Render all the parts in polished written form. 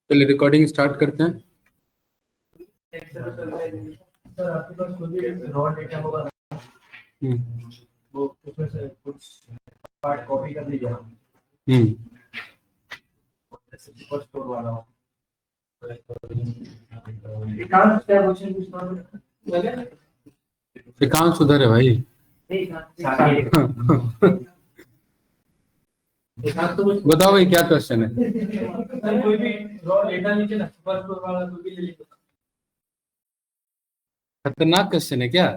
चलिए recording start करते हैं। सर आपके पास कोई भी रॉ डेटा होगा वो उसमें से कुछ पार्ट कॉपी कर लीजिए सुपर स्टोर वाला एकांश क्या क्वेश्चन पूछना है? एकांश उधर है भाई। बताओ भाई क्या क्वेश्चन है? सर कोई भी रॉ डेटा लीजिए ना, सुपर स्टोर वाला कोई भी ले लीजिए। खतरनाक क्वेश्चन है क्या?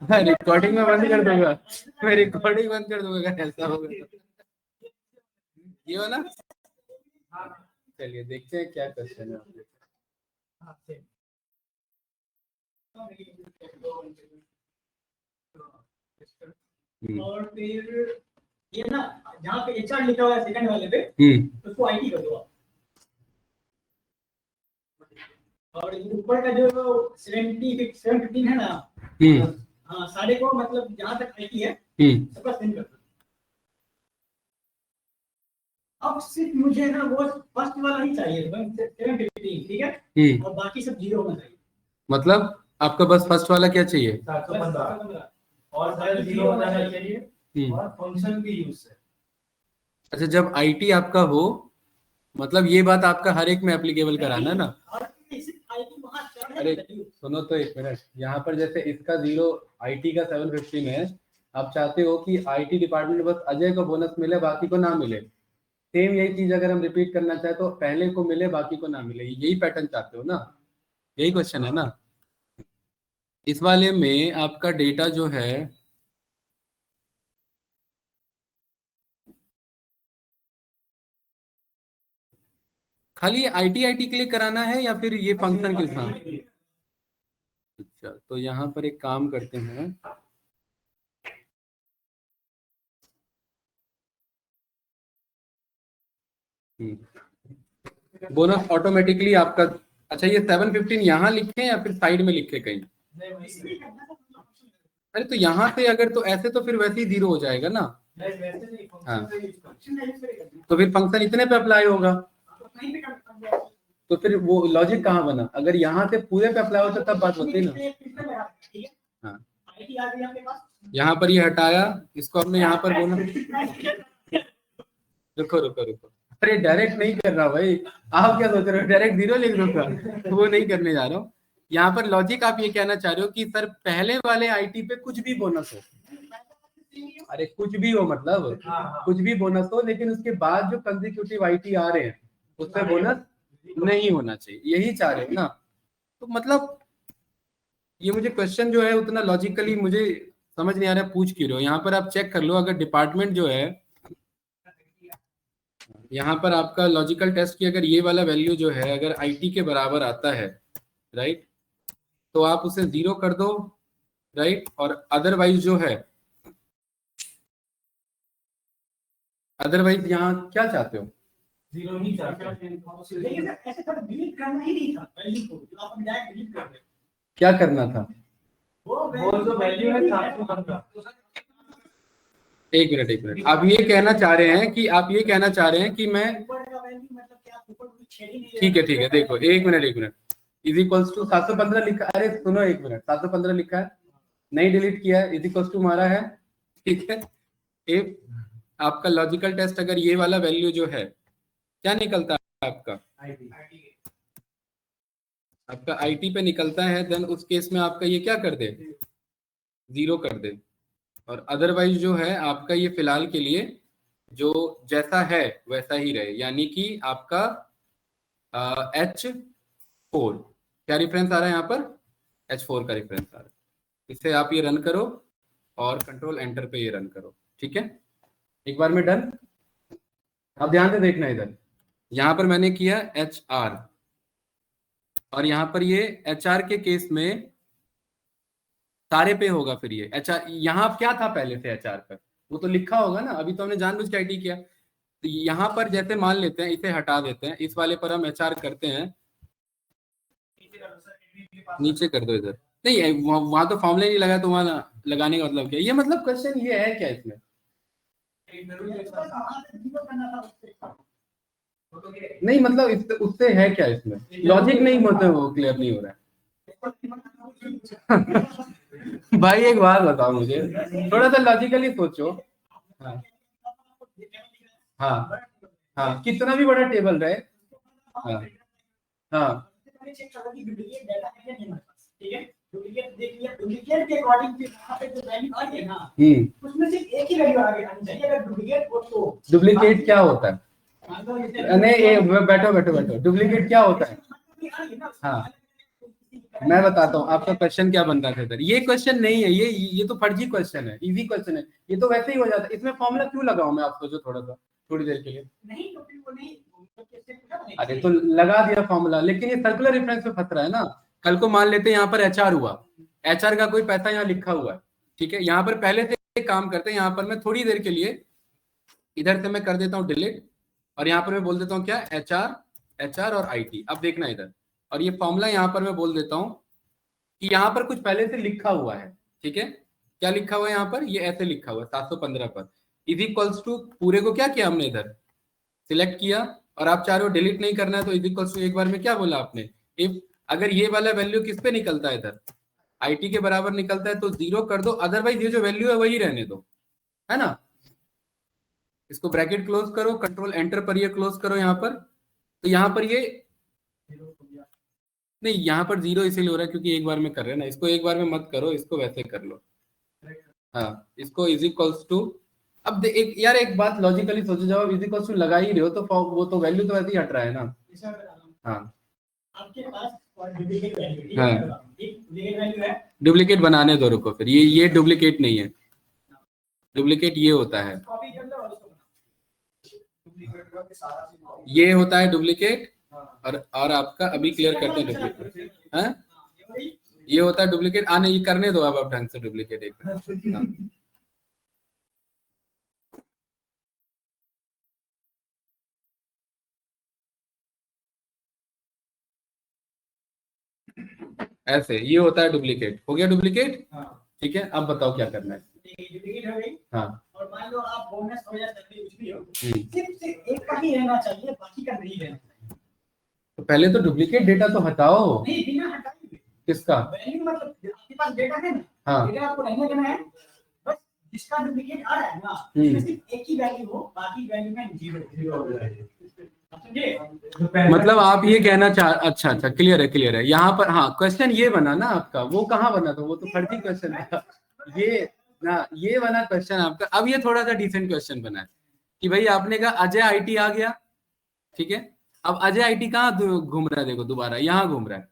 रिकॉर्डिंग में बंद कर दूंगा, मैं रिकॉर्डिंग बंद कर दूंगा अगर ऐसा होगा तो। ये हो ना? चलिए देखते हैं क्या क्वेश्चन है। और फिर ये ना जहाँ पे एचआर लिखा हुआ है सेकंड वाले पे उसको आईटी कर दो आप। और ऊपर का जो 715 है ना, हाँ सारे को मतलब जहाँ तक आईटी है सबका सेंड कर दो। अब सिर्फ मुझे ना वो फर्स्ट वाला ही चाहिए 715, ठीक है, और बाकी सब जीरो होना चाहिए। मतलब आपका बस फर्स्ट वाला क्या चाहिए? 715 और सारे जीरो होना चाहिए और फंक्शन की यूज है। अच्छा, जब आईटी आपका हो मतलब ये बात आपका हर एक में एप्लीकेबल कराना है ना? अरे सुनो तो एक मिनट, यहाँ पर जैसे इसका 0 आईटी का 750 में है, आप चाहते हो कि आईटी डिपार्टमेंट बस अजय को बोनस मिले बाकी को ना मिले। सेम यही चीज अगर हम रिपीट करना चाहे तो पहले को मिले बाकी को ना मिले, यही पैटर्न चाहते हो ना? यही क्वेश्चन है ना? इस वाले में आपका डेटा जो है खाली आईटी आईटी के लिए कराना है या फिर ये फंक्शन के साथ? अच्छा, तो यहाँ पर एक काम करते हैं, बोनस ऑटोमेटिकली आपका। अच्छा, ये 715 यहाँ लिखे या फिर साइड में लिखे कहीं? अरे तो यहाँ से अगर तो ऐसे तो फिर वैसे ही 0 हो जाएगा ना? हाँ, तो फिर फंक्शन इतने पे अप्लाई होगा, तो फिर वो लॉजिक कहाँ बना? अगर यहाँ से पूरे पे अप्लाई होता तब बात होती ना। हाँ, यहाँ पर ये हटाया, इसको हमने यहाँ पर बोनस। रुको रुको रुको, अरे डायरेक्ट नहीं कर रहा भाई, आप क्या सोच रहे हो डायरेक्ट 0 लिख दूंगा? वो नहीं करने जा रहा हूँ। यहाँ पर लॉजिक आप ये कहना चाह रहे हो कि सर पहले वाले आईटी पे कुछ भी बोनस हो, अरे कुछ भी हो मतलब कुछ भी बोनस हो, लेकिन उसके बाद जो कंसेक्यूटिव आईटी आ रहे हैं उस पर बोनस नहीं होना चाहिए, यही चाह रहे हो ना? तो मतलब ये मुझे क्वेश्चन जो है उतना लॉजिकली मुझे समझ नहीं आ रहा है, पूछ क्यों रहे हो? यहाँ पर आप चेक कर लो, अगर डिपार्टमेंट जो है यहाँ पर आपका लॉजिकल टेस्ट की अगर ये वाला वैल्यू जो है अगर आईटी के बराबर आता है, राइट, तो आप उसे 0 कर दो, राइट, और अदरवाइज जो है, अदरवाइज यहाँ क्या चाहते हो? 0 नहीं चाहते, ऐसे पर डिलीट करना ही नहीं था वैल्यू को, आप डायरेक्ट डिलीट कर दे। क्या करना था? वो जो वैल्यू है 715। एक मिनट, आप ये कहना चाह रहे हैं कि मैं, ठीक है, देखो एक मिनट, इज इक्वल्स टू 715 लिखा, अरे सुनो एक मिनट, 715 लिखा है, नहीं डिलीट किया है, इज इक्वल्स टू मारा है, ठीक है। इफ आपका लॉजिकल टेस्ट अगर ये वाला वैल्यू जो है क्या निकलता है आपका आईटी पे निकलता है, देन उस केस में आपका ये क्या कर दे, 0 कर दे, और अदरवाइज जो है आपका ये फिलहाल के लिए जो जैसा है वैसा ही रहे, यानी कि आपका H4 क्या रेफरेंस आ रहा है यहाँ पर? H4 का रेफरेंस आ रहा है। इसे आप ये रन करो और कंट्रोल एंटर पे ये रन करो, ठीक है। एक बार में डन। अब ध्यान से देखना, इधर यहाँ पर मैंने किया HR और यहाँ पर ये HR के केस में सारे पे होगा, फिर ये HR यहाँ क्या था पहले से HR पर वो तो लिखा होगा ना, अभी तो हमने जानबूझ के आईटी किया। तो यहाँ पर जैसे मान लेते हैं, इसे हटा देते हैं, इस वाले पर हम HR करते हैं, नीचे कर दो इधर, नहीं वहां तो फॉर्मूला नहीं लगा, तो वहां लगाने का मतलब क्या? ये मतलब क्वेश्चन ये है क्या इसमें? नहीं मतलब उससे है क्या, इसमें लॉजिक नहीं मतलब वो क्लियर नहीं हो रहा है। भाई एक बात बताओ मुझे, थोड़ा सा लॉजिकली सोचो। हाँ हाँ हाँ, कितना भी बड़ा टेबल रहे। हाँ हाँ डुप्लीकेट के अकॉर्डिंग पे जो वैल्यू आ रही है ना, उसमें सिर्फ एक ही वैल्यू आगे आनी चाहिए। अगर डुप्लीकेट हो तो डुप्लीकेट क्या होता है? नहीं बैठो बैठो बैठो, डुप्लीकेट क्या होता है? हाँ मैं बताता हूँ आपका क्वेश्चन क्या बन रहा था इधर। ये क्वेश्चन नहीं है, ये तो फर्जी क्वेश्चन है, इजी क्वेश्चन है। ये तो वैसे ही हो जाता है। इसमें फॉर्मूला क्यों लगाऊं मैं, आपको जो थोड़ा सा थोड़ी देर के लिए? नहीं तो फिर वो नहीं। अरे तो लगा दिया फॉर्मूला, लेकिन ये सर्कुलर रेफरेंस में फंस रहा है ना। कल को मान लेते हैं यहाँ पर एचआर हुआ, एचआर का कोई पैसा यहाँ लिखा हुआ है, ठीक है। यहाँ पर पहले से एक काम करते हैं, यहाँ पर मैं थोड़ी देर के लिए इधर से मैं कर देता हूँ डिलीट, और यहाँ पर मैं बोल देता हूँ क्या, एचआर और आईटी। अब देखना इधर, और ये फॉर्मूला यहाँ पर मैं बोल देता हूँ कि यहाँ पर कुछ पहले से लिखा हुआ है, ठीक है। क्या लिखा हुआ है यहाँ पर, ये ऐसे लिखा हुआ है 715 पर इज इक्वल्स टू, पूरे को क्या किया हमने इधर सिलेक्ट किया, और आप चाह रहे हो डिलीट नहीं करना है तो इज इक्वल्स टू एक बार में क्या बोला आपने, इफ अगर ये वाला वैल्यू किस पे निकलता है इधर, आईटी के बराबर निकलता है तो 0 कर दो, अदरवाइज ये जो वैल्यू है वही रहने दो, है ना। इसको ब्रैकेट क्लोज करो, कंट्रोल एंटर पर ये क्लोज करो यहाँ पर, तो यहाँ पर ये नहीं, यहाँ पर 0 इसीलिए हो रहा है क्योंकि एक बार में कर रहे हैं ना, इसको एक बार में मत करो, इसको वैसे कर लो। हाँ इसको इज इक्वल्स टू, अब एक यार एक बात लॉजिकली सोचो, जब आप इज इक्वल्स टू लगा ही रहे हो तो वो तो वैल्यू तो वैसे ही हट रहा है ना। हाँ आपके पास डुप्लीकेट वैल्यू हाँ है। डुप्लीकेट बनाने दो, रुको फिर, ये डुप्लीकेट नहीं है, डुप्लीकेट ये होता है, कॉपी कर लो और उसको ये होता है डुप्लीकेट, और आपका अभी क्लियर करते हैं डुप्लीकेट, हाँ ये होता है डुप्लीकेट। आने ये करने दो अब आप ढंग से डुप्लीकेट एक। हाँ। ऐसे ये होता है डुप्लीकेट, हो गया डुप्लीकेट। ठीक है, अब बताओ क्या करना है। डुप्लीकेट हो गई। हाँ और मान लो आप बोनस हो या सैलरी कुछ भी हो, सिर्फ एक का ही रहना चाहिए, बाकी का नहीं रहना चाहिए। तो पहले तो डुप्लीकेट डेटा तो हटाओ। नहीं, बिना हटाए किसका? वैल्यू मतलब आपके पास डेटा है ना, हाँ डेटा आपको रहने देना है, बस जिसका डुप्लीकेट आ रहा है ना, उसमें सिर्फ एक ही वैल्यू हो, बाकी वैल्यू में 0 हो जाए। मतलब आप ये कहना चाह, अच्छा अच्छा क्लियर है यहाँ पर। हाँ क्वेश्चन ये बना ना आपका, वो कहाँ बना था, वो तो फर्जी क्वेश्चन था ये ना, ये बना क्वेश्चन आपका। अब ये थोड़ा सा डिसेंट क्वेश्चन बना है कि भाई आपने कहा अजय आईटी आ गया, ठीक है। अब अजय आईटी कहाँ घूम रहा है, देखो दोबारा यहाँ घूम रहा है,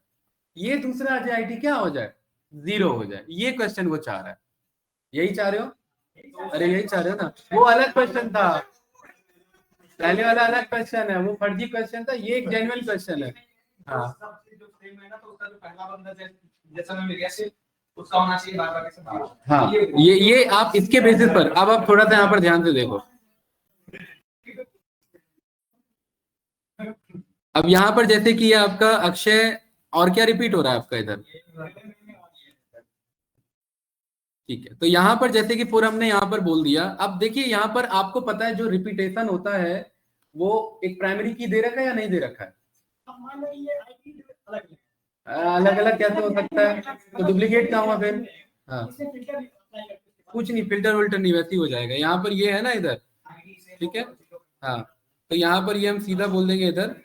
ये दूसरा अजय आईटी क्या हो जाए, 0 हो जाए। ये क्वेश्चन वो चाह रहा है, यही चाह रहे हो? अरे यही चाह रहे हो ना, वो अलग क्वेश्चन था, पहले वाला अलग क्वेश्चन है, वो फर्जी क्वेश्चन था, ये एक जेन्युइन क्वेश्चन है। हाँ हाँ ये आप इसके बेसिस पर, अब आप थोड़ा सा यहाँ पर ध्यान से देखो। अब यहाँ पर जैसे कि आपका अक्षय, और क्या रिपीट हो रहा है आपका इधर, ठीक है। तो यहाँ पर जैसे कि पूरा हमने यहाँ पर बोल दिया। अब देखिए यहाँ पर आपको पता है जो रिपीटेशन होता है वो एक प्राइमरी की दे रखा है या नहीं दे रखा है? अलग अलग कैसे हो सकता है, तो डुप्लीकेट का हुआ फिर। हाँ कुछ नहीं, फिल्टर विल्टर नहीं, वैसे ही हो जाएगा। यहाँ पर ये है ना इधर, ठीक है। हाँ तो यहाँ पर ये हम सीधा बोल देंगे इधर,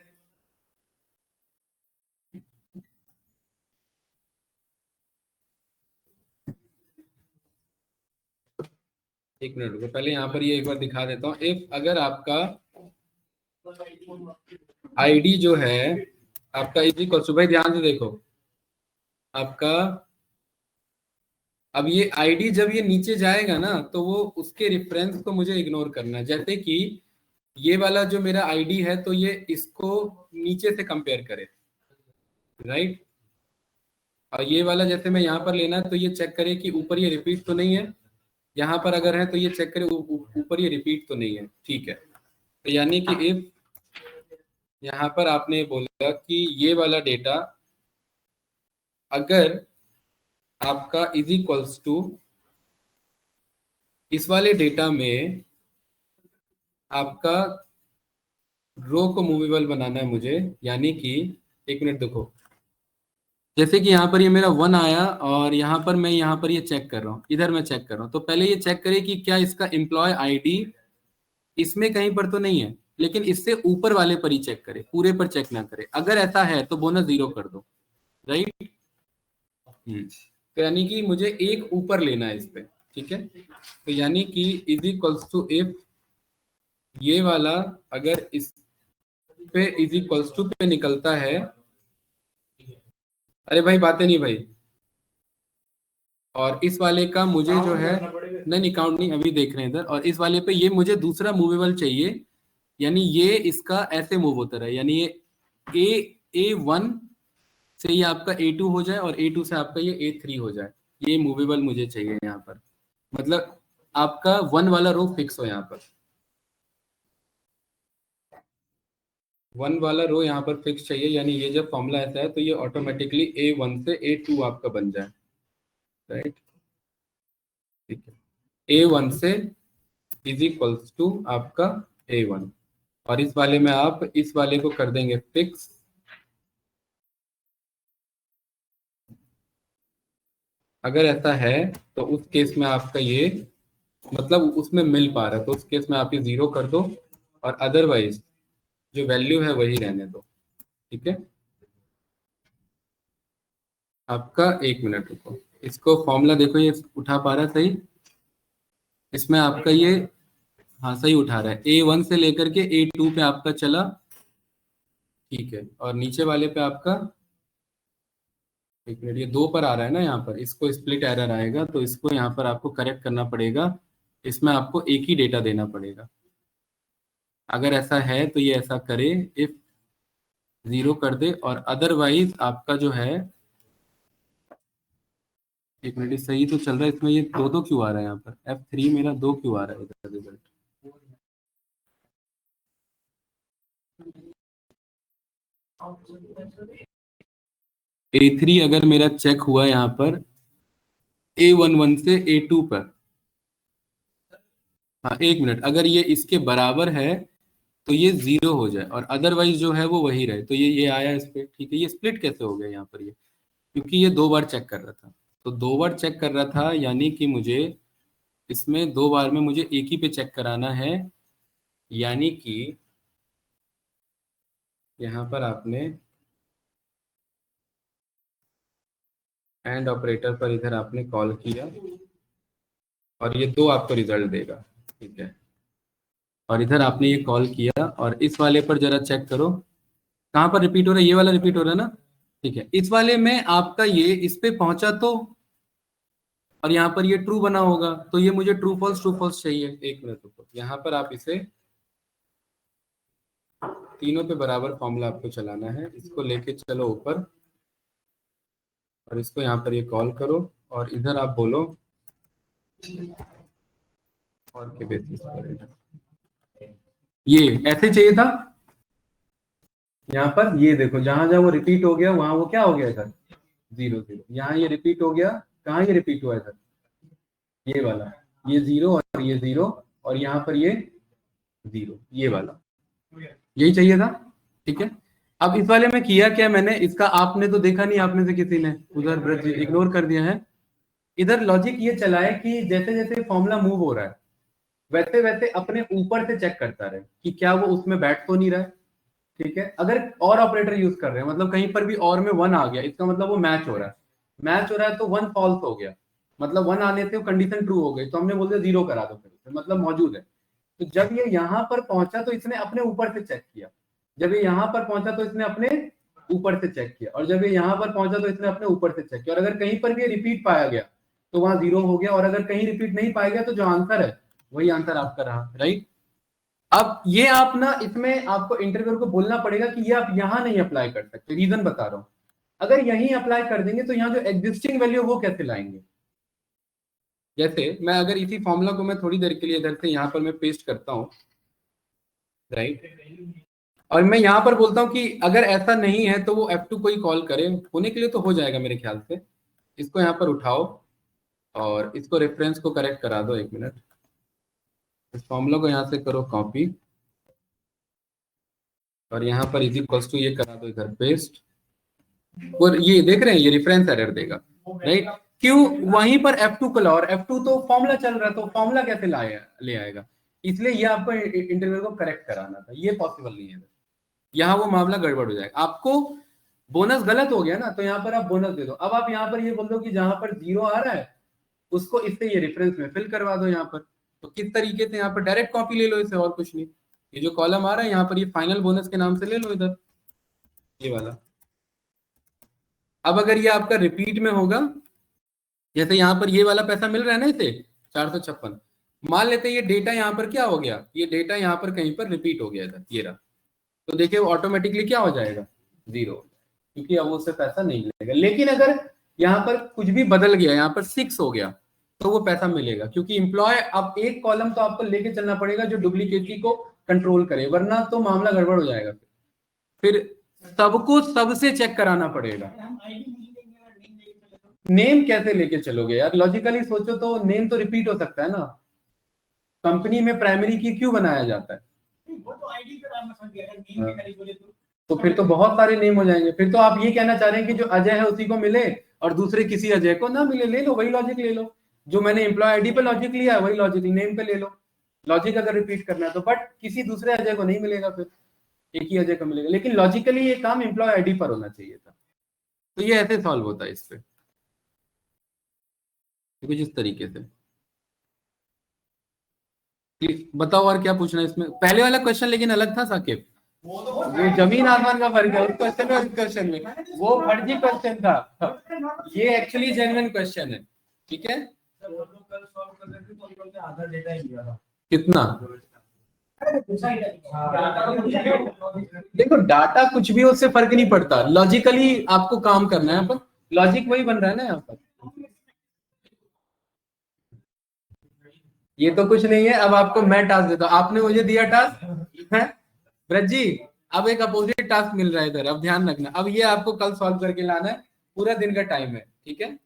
एक मिनट रुको, पहले यहाँ पर ये एक बार दिखा देता हूँ। इफ अगर आपका आईडी जो है आपका इज इक्वल टू, भाई ध्यान से देखो आपका, अब ये आईडी जब ये नीचे जाएगा ना तो वो उसके रेफरेंस को मुझे इग्नोर करना है। जैसे कि ये वाला जो मेरा आईडी है तो ये इसको नीचे से कंपेयर करे, राइट। और ये वाला जैसे मैं यहाँ पर लेना है तो ये चेक करे कि ऊपर ये रिपीट तो नहीं है, यहाँ पर अगर है तो ये चेक करे ऊपर ये रिपीट तो नहीं है, ठीक है। तो यानी कि इफ यहाँ पर आपने बोला कि ये वाला डेटा अगर आपका इज इक्वल्स टू इस वाले डेटा में आपका रो को मूवेबल बनाना है मुझे, यानी कि एक मिनट देखो, जैसे कि यहाँ पर ये मेरा 1 आया और यहाँ पर मैं यहाँ पर ये चेक कर रहा हूँ, इधर मैं चेक कर रहा हूँ, तो पहले ये चेक करें कि क्या इसका एम्प्लॉय आईडी इसमें कहीं पर तो नहीं है, लेकिन इससे ऊपर वाले पर ही चेक करे, पूरे पर चेक ना करे। अगर ऐसा है तो बोनस 0 कर दो, राइट। तो यानी कि मुझे एक ऊपर लेना है इस पे, ठीक है। तो यानी कि इज इक्वल्स टू इफ ये वाला अगर इस पे इज इक्वल्स टू पे निकलता है, अरे भाई बातें नहीं भाई, और इस वाले का मुझे जो है नहीं काउंट नहीं, अभी देख रहे हैं इधर, और इस वाले पे ये मुझे दूसरा मूवेबल चाहिए, यानी ये इसका ऐसे मूव होता रहे, यानी ये A1 से ये आपका A2 हो जाए और A2 से आपका ये A3 हो जाए, ये मूवेबल मुझे चाहिए यहाँ पर, मतलब आपका 1 वाला रो फिक्स हो यहाँ पर, 1 वाला रो यहाँ पर फिक्स चाहिए, यानी ये जब फॉर्मूला ऐसा है तो ये ऑटोमेटिकली A1 से A2 आपका बन जाए, राइट। ठीक है, A1 से इज इक्वल्स टू आपका A1, और इस वाले में आप इस वाले को कर देंगे फिक्स, अगर ऐसा है तो उस केस में आपका ये मतलब उसमें मिल पा रहा है, तो उस केस में आप ये 0 कर दो, और अदरवाइज जो वैल्यू है वही रहने दो, ठीक है। आपका 1 मिनट रुको, इसको फॉर्मूला देखो, ये उठा पा रहा है सही, इसमें आपका ये हाँ सही उठा रहा है, A1 से लेकर के A2 पे आपका चला, ठीक है, और नीचे वाले पे आपका 1 मिनट, ये 2 पर आ रहा है ना, यहाँ पर इसको स्प्लिट एरर आएगा, तो इसको यहाँ पर आपको करेक्ट करना पड़ेगा, इसमें आपको एक ही डेटा देना पड़ेगा। अगर ऐसा है तो ये ऐसा करे, इफ 0 कर दे, और अदरवाइज आपका जो है 1 मिनट, सही तो चल रहा है, इसमें ये 2 क्यों आ रहा है, यहाँ पर F3 मेरा 2 क्यों आ रहा है इधर रिजल्ट। A3 अगर मेरा चेक हुआ यहाँ पर A11 से A2 पर, हाँ 1 मिनट, अगर ये इसके बराबर है तो ये 0 हो जाए, और अदरवाइज जो है वो वही रहे, तो ये आया इस पे, ठीक है। ये स्प्लिट कैसे हो गया यहाँ पर, ये क्योंकि ये 2 बार चेक कर रहा था, तो 2 बार चेक कर रहा था, यानी कि मुझे इसमें 2 बार में मुझे एक ही पे चेक कराना है, यानी कि यहाँ पर आपने एंड ऑपरेटर पर इधर आपने कॉल किया, और ये 2 आपको रिजल्ट देगा, ठीक है। और इधर आपने ये कॉल किया, और इस वाले पर जरा चेक करो, कहाँ पर रिपीट हो रहा है, ये वाला रिपीट हो रहा है ना, ठीक है। इस वाले में आपका ये इस पे पहुंचा तो, और यहाँ पर ये ट्रू बना होगा, तो ये मुझे ट्रू फॉल्स चाहिए। 1 मिनट रुको, यहाँ पर आप इसे तीनों पे बराबर फॉर्मूला आपको चलाना है, इसको लेके चलो ऊपर, और इसको यहाँ पर ये कॉल करो, और इधर आप बोलो और के बेसिस पर, ये ऐसे चाहिए था, यहाँ पर ये देखो, जहां जहां वो रिपीट हो गया वहां वो क्या हो गया इधर 0 0, यहाँ ये रिपीट हो गया, कहाँ ये रिपीट हुआ इधर, ये वाला, ये 0 और ये 0, और यहाँ पर ये 0, ये वाला, यही चाहिए था, ठीक है। अब इस वाले में किया क्या मैंने, इसका आपने तो देखा नहीं, आप में से किसी ने उधर ब्रज इग्नोर कर दिया है, इधर लॉजिक ये चला है कि जैसे जैसे फॉर्मूला मूव हो रहा है वैसे वैसे अपने ऊपर से चेक करता रहे कि क्या वो उसमें बैठ तो नहीं रहा है, ठीक है। अगर और ऑपरेटर यूज कर रहे हैं, मतलब कहीं पर भी और में 1 आ गया, इसका मतलब वो मैच हो रहा है, मैच हो रहा है तो 1 फॉल्स हो गया, मतलब 1 आने से कंडीशन ट्रू हो गई, तो हमने बोल दिया 0 करा दो, फिर मतलब मौजूद है। तो जब ये यहाँ पर पहुंचा तो इसने अपने ऊपर से चेक किया, जब ये यहाँ पर पहुंचा तो इसने अपने ऊपर से चेक किया, और जब ये यहाँ पर पहुंचा तो इसने अपने ऊपर से चेक किया, और अगर कहीं पर भी रिपीट पाया गया तो वहां 0 हो गया, और अगर कहीं रिपीट नहीं पाया गया तो जो आंसर है वही आंसर आपका रहा, राइट। अब ये आप ना, इसमें आपको इंटरव्यूअर को बोलना पड़ेगा कि ये आप यहां नहीं अप्लाई कर सकते, रीजन बता रहा हूं, अगर यहीं अप्लाई कर देंगे तो यहाँ जो एग्जिस्टिंग वैल्यू वो कैसे लाएंगे। जैसे मैं अगर इसी फॉर्मूला को मैं थोड़ी देर के लिए इधर से यहाँ पर मैं पेस्ट करता हूँ, राइट, और मैं यहाँ पर बोलता हूँ कि अगर ऐसा नहीं है तो वो F2 को ही कॉल करे, होने के लिए तो हो जाएगा मेरे ख्याल से। इसको यहाँ पर उठाओ और इसको रेफरेंस को करेक्ट करा दो, 1 मिनट, इस फॉर्मूला को यहाँ से करो कॉपी, और यहाँ पर इज इक्वल्स टू ये करा दो इधर पेस्ट, और ये देख रहे हैं ये रेफरेंस एरर देगा, राइट? क्यों? वहीं पर F2 को लाओ, और F2 तो फॉर्मूला चल रहा है, तो फॉर्मूला कैसे ले आएगा? इसलिए ये आपको इंटरवल को करेक्ट कराना था, ये पॉसिबल नहीं है, यहाँ वो मामला गड़बड़ हो जाएगा। आपको बोनस गलत हो गया ना, तो यहाँ पर आप बोनस दे दो। अब आप यहाँ पर ये बोल दो कि जहां पर 0 आ रहा है उसको इससे ये रेफरेंस में फिल करवा दो यहाँ पर। तो किस तरीके से? यहाँ पर डायरेक्ट कॉपी ले लो इसे, और कुछ नहीं। ये जो कॉलम आ रहा है यहाँ पर, ये फाइनल बोनस के नाम से ले लो इधर, ये वाला। अब अगर ये आपका रिपीट में होगा, जैसे यहाँ पर ये वाला पैसा मिल रहा है ना इसे 456, मान लेते हैं ये डेटा यहाँ पर क्या हो गया, ये डेटा यहाँ पर कहीं पर रिपीट हो गया था, ये रहा, तो देखिए वो ऑटोमेटिकली क्या हो जाएगा, 0, क्योंकि अब उससे पैसा नहीं मिलेगा। लेकिन अगर यहाँ पर कुछ भी बदल गया, यहाँ पर 6 हो गया, तो वो पैसा मिलेगा, क्योंकि एम्प्लॉय, अब एक कॉलम तो आपको लेके चलना पड़ेगा जो डुप्लीकेसी को कंट्रोल करे, वरना तो मामला गड़बड़ हो जाएगा। फिर सबको सबसे चेक कराना पड़ेगा। नेम कैसे लेके चलोगे यार? लॉजिकली सोचो तो नेम तो रिपीट हो सकता है ना, कंपनी में प्राइमरी की क्यों बनाया जाता है? वो तो आईडी पे नाम समझ गया, नेम के खाली बोले तो फिर तो बहुत सारे नेम हो जाएंगे। फिर तो आप ये कहना चाह रहे हैं कि जो अजय है उसी को मिले और दूसरे किसी अजय को ना मिले। ले लो, वही लॉजिक ले लो, जो मैंने एम्प्लॉय आईडी पे लॉजिक लिया है वही लॉजिक नेम पे ले लो, लॉजिक अगर रिपीट करना है तो। बट किसी दूसरे अजय को नहीं मिलेगा, फिर एक ही अजय को मिलेगा। लेकिन लॉजिकली ये काम एम्प्लॉय आईडी पर होना चाहिए था। तो ये ऐसे सॉल्व होता है इस पे, कुछ इस तरीके से। बताओ और क्या पूछना है इसमें? पहले वाला क्वेश्चन लेकिन अलग था साकिब, ये जमीन आसमान का फर्क है उस क्वेश्चन में, उस क्वेश्चन में। वो फर्जी क्वेश्चन था, ये एक्चुअली जेन्युइन क्वेश्चन है, ठीक है? कितना? देखो डाटा कुछ भी उससे फर्क नहीं पड़ता, लॉजिकली आपको काम करना है, पर लॉजिक वही बन रहा है ना यहाँ पर। ये तो कुछ नहीं है। अब आपको मैं टास्क देता हूँ, आपने मुझे दिया टास्क है ब्रज जी, अब एक अपोजिट टास्क मिल रहा है इधर, अब ध्यान रखना। अब ये आपको कल सॉल्व करके लाना है, पूरा दिन का टाइम है, ठीक है?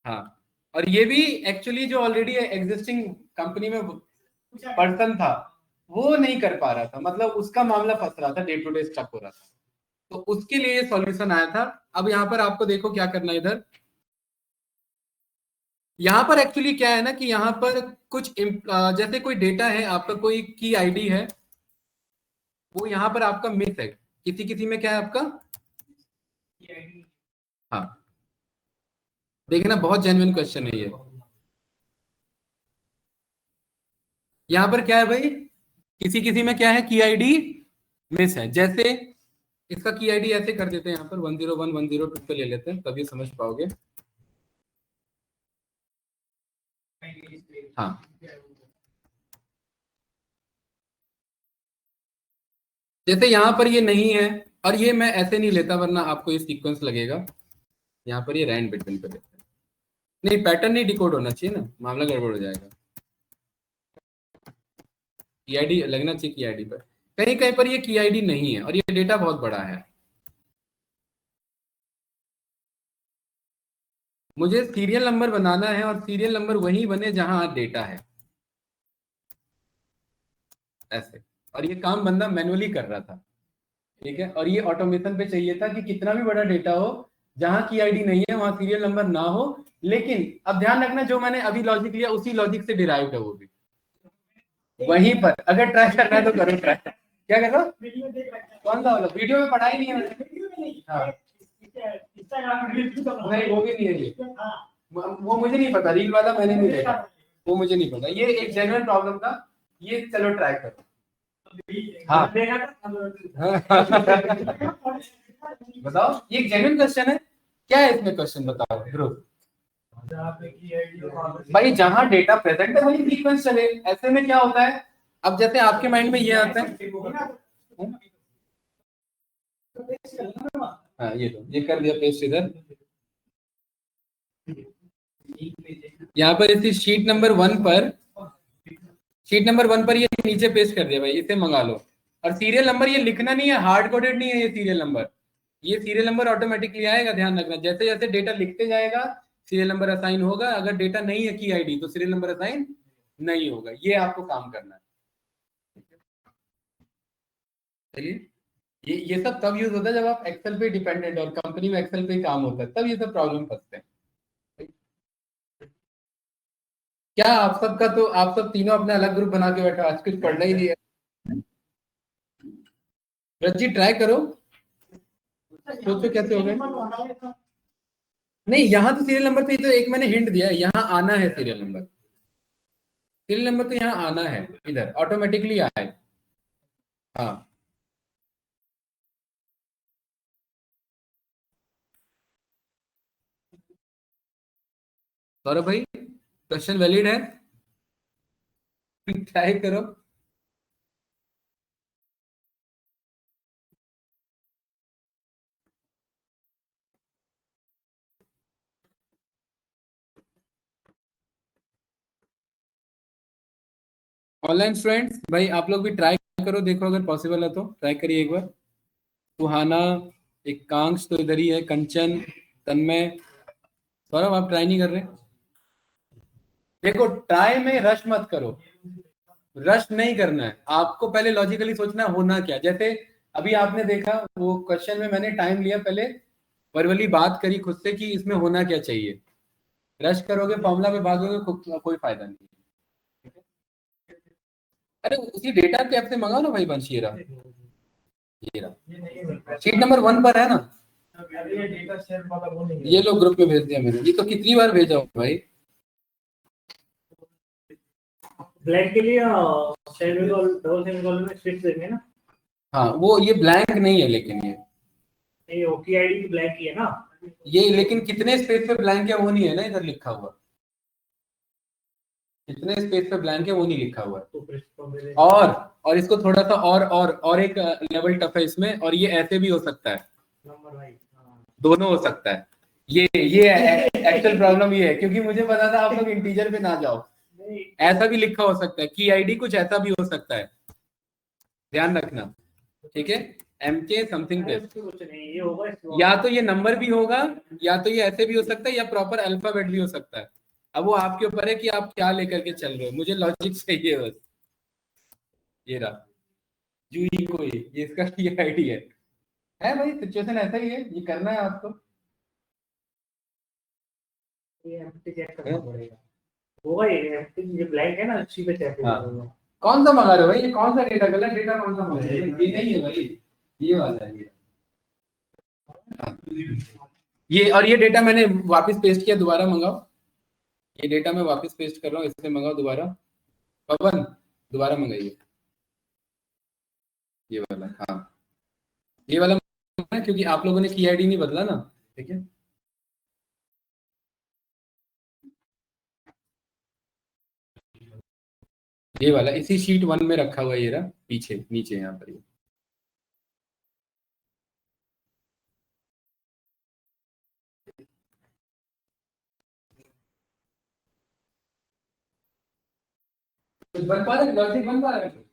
हाँ, और ये भी एक्चुअली जो ऑलरेडी एग्जिस्टिंग कंपनी में पर्सन था वो नहीं कर पा रहा था, मतलब उसका मामला फंस रहा था, डे टू डे स्टक हो रहा था, तो उसके लिए सॉल्यूशन आया था। अब यहाँ पर आपको देखो क्या करना है इधर। यहाँ पर एक्चुअली क्या है ना कि यहाँ पर कुछ जैसे कोई डेटा है आपका, कोई की आईडी है, वो यहाँ पर आपका मिस है, किसी किसी में क्या है आपका। हाँ, देखना बहुत जेन्युइन क्वेश्चन है ये। यहाँ पर क्या है भाई, किसी किसी में क्या है, की आईडी मिस है। जैसे इसका की आईडी ऐसे कर देते हैं, यहाँ पर 101 102 पे ले लेते हैं, तभी समझ पाओगे। हाँ, जैसे यहाँ पर ये नहीं है, और ये मैं ऐसे नहीं लेता वरना आपको ये सीक्वेंस लगेगा। यहाँ पर ये रैंड बिटवीन पे लेते हैं, नहीं पैटर्न नहीं डिकोड होना चाहिए ना, मामला गड़बड़ हो जाएगा। की आईडी लगना चाहिए की आईडी पर, कहीं कहीं पर ये की आईडी नहीं है और ये डेटा बहुत बड़ा है। मुझे सीरियल नंबर बनाना है और सीरियल नंबर वही बने जहां डेटा है, ऐसे। और ये काम बंदा मैनुअली कर रहा था, ठीक है? और ये ऑटोमेशन पे चाहिए था कि कितना भी बड़ा डेटा हो, जहां की आईडी नहीं है वहां सीरियल नंबर ना हो। लेकिन अब ध्यान रखना, जो मैंने अभी लॉजिक लिया उसी लॉजिक से डिराइव्ड है वो भी, वहीं पर। अगर ट्राई करना है तो करो ट्राई। क्या कर रहा हो? कौन सा वाला? वीडियो में पढ़ा ही नहीं है। हाँ, नहीं वो भी नहीं है ये, वो मुझे नहीं पता, रील वाला मैंने नहीं देखा, वो मुझे नहीं पता। ये एक जेन्युइन प्रॉब्लम था ये, चलो ट्राई करो। हाँ बताओ, ये एक जेन्युइन क्वेश्चन है, क्या है इसमें क्वेश्चन बताओ ध्रुव भाई। जहां डेटा प्रेजेंट है वही सीक्वेंस चले, ऐसे में क्या होता है? अब जैसे आपके माइंड में ये आता है, हाँ ये तो ये कर दिया पेस्ट इधर। यहाँ पर इसी शीट नंबर 1 पर, शीट नंबर 1 पर ये नीचे पेस्ट कर दिया भाई, इसे मंगा लो। और सीरियल नंबर ये लिखना नहीं है, हार्ड कोडेड नहीं है ये सीरियल नंबर, ये सीरियल नंबर ऑटोमेटिकली आएगा। ध्यान रखना, जैसे जैसे डेटा लिखते जाएगा सीरियल नंबर असाइन होगा। अगर डेटा नहीं है की आईडी तो सीरियल नंबर असाइन नहीं होगा। ये आपको काम करना है। चलिए, ये सब तब यूज होता है जब आप एक्सेल पे डिपेंडेंट और कंपनी में एक्सेल पे ही काम होता है, तब ये सब प्रॉब्लम फंसते हैं। क्या आप सबका तो आप सब तीनों अपने अलग ग्रुप बना के बैठो, आज कुछ पढ़ना ही नहीं है। रज्जी ट्राई करो, सोचो कैसे हो गए। नहीं, यहाँ तो सीरियल नंबर पे तो एक मैंने हिंट दिया है, यहाँ आना है सीरियल नंबर। सीरियल नंबर तो यहाँ आना है, इधर ऑटोमेटिकली आए। हाँ, सौरभ भाई क्वेश्चन वैलिड है, ट्राई करो। ऑनलाइन स्टूडेंट्स भाई आप लोग भी ट्राई करो, देखो अगर पॉसिबल है तो ट्राई करिए एक बार। सुहाना, एकांश तो इधर ही है, कंचन, तन्मय, सौरभ आप ट्राई नहीं कर रहे। देखो ट्राई में रश मत करो, रश नहीं करना है आपको, पहले लॉजिकली सोचना है होना क्या। जैसे अभी आपने देखा वो क्वेश्चन में मैंने टाइम लिया, पहले वर्बली बात करी खुद से कि इसमें होना क्या चाहिए। रश करोगे फॉर्मूला पे भागोगे, कोई फायदा नहीं। अरे उसी डेटा के ऐप से मंगाओ ना भाई वंश, ये रहा शीट नंबर 1 पर है ना, ये लोग ग्रुप में भेज दिया मैंने, ये तो कितनी बार भेजा हूँ भाई। ब्लैंक के लिए डबल सेमीकोलन में स्पेस देंगे ना। हाँ वो ये ब्लैंक नहीं है, लेकिन ये ओटीआईडी की ब्लैंक ही है ना ये, लेकिन कितने स्पेस पे ब्लैंक है वो नहीं है ना इधर लिखा हुआ, कितने स्पेस पे ब्लैंक है वो नहीं लिखा हुआ है। और इसको थोड़ा सा और एक लेवल टफ है इसमें, और ये ऐसे भी हो सकता है, दोनों हो सकता है। ये एक्चुअल प्रॉब्लम ये है, क्योंकि मुझे पता था आप लोग इंटीजर पे ना जाओ, ऐसा भी लिखा हो सकता है, की आईडी कुछ ऐसा भी हो सकता है, ध्यान रखना, ठीक है। MK समथिंग पे ये होगा, या तो ये नंबर भी होगा, या तो ये ऐसे भी हो सकता है, या प्रॉपर अल्फाबेट भी हो सकता है। अब वो आपके ऊपर है कि आप क्या लेकर के चल रहे हो, मुझे लॉजिक चाहिए बस। ये रहा जूही कोई, ये इसका TID है भाई, सिचुएशन ऐसा ही है, ये करना है आपको। ये एम्प्टी चेक करना पड़ेगा, होगा ये एम्प्टी, ये ब्लैंक है ना, उसी पे चेक करेगा। कौन सा मंगा रहे हो भाई, ये कौन सा डेटा, गलत डेटा कौन सा मंगा रहे हो, ये नहीं है भाई, ये वाला है ये। और ये डेटा मैंने वापस पेस्ट किया, दोबारा मंगाओ। ये डेटा मैं वापस पेस्ट कर रहा हूँ, इससे मंगाओ दोबारा। पवन दोबारा मंगाइए ये वाला, हाँ ये वाला, क्योंकि आप लोगों ने की आईडी नहीं बदला ना, ठीक है। ये वाला इसी शीट 1 में रखा हुआ, ये रहा पीछे नीचे यहाँ पर। बन पा रहे, लॉजिक बन पा रहे तो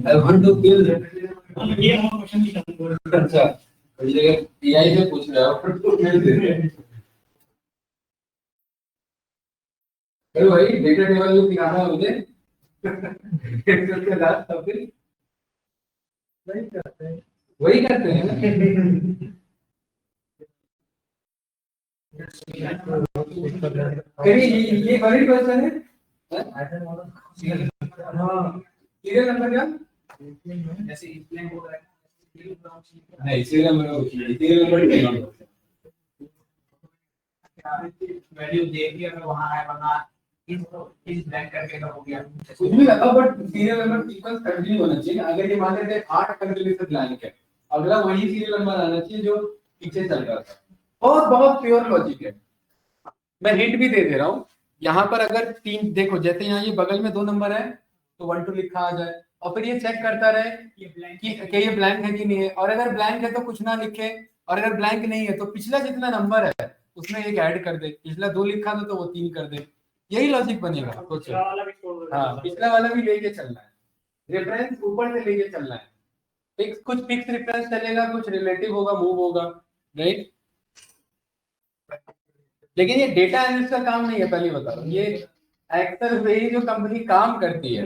I want to kill them. ये हम क्वेश्चन नहीं करते। अच्छा, ये AI से पूछ रहा हूँ तो मैं दे रहा हूँ। अरे भाई डेटा टेबल में दिखाना है मुझे, एक्सेल के साथ सब कुछ वही करते हैं कहीं ये बड़ी क्वेश्चन है। हाँ सीरियल नंबर क्या, जैसे इसमें हो रहा है नहीं सीरियल नंबर वैल्यू दे दिया, अगर वहां है वरना इस ब्लैंक करके का हो गया कुछ भी लगा, but serial number sequence continue होना चाहिए। अगर ये मान लेते 8 कंटिन्यू से ब्लैंक है, अगला वही सीरियल नंबर आना चाहिए जो पीछे चल रहा था। बहुत बहुत प्योर लॉजिक है, मैं हिंट भी दे रहा हूँ। यहाँ पर अगर 3 देखो, जैसे यहाँ ये बगल में 2 नंबर है तो 1 2 लिखा आ जाए, और फिर ये चेक करता रहे ये ब्लैंक कि ये ब्लैंक है कि नहीं है, और अगर ब्लैंक है तो कुछ ना लिखे, और अगर ब्लैंक नहीं है तो पिछला जितना नंबर है उसमें एक ऐड कर दे, पिछला 2 लिखा था तो वो 3 कर दे, यही लॉजिक बनेगा। सोचो, वाला भी छोड़ दो। हाँ पिछला वाला भी लेके चलना है, रेफरेंस ऊपर से लेके चलना है, फिक्स कुछ फिक्स रेफरेंस चलेगा, कुछ रिलेटिव होगा, मूव होगा, राइट। लेकिन ये डेटा एनालिस्ट का काम नहीं है, पहले बता रहा हूं, ये एक्सेल से ही जो कंपनी काम करती है,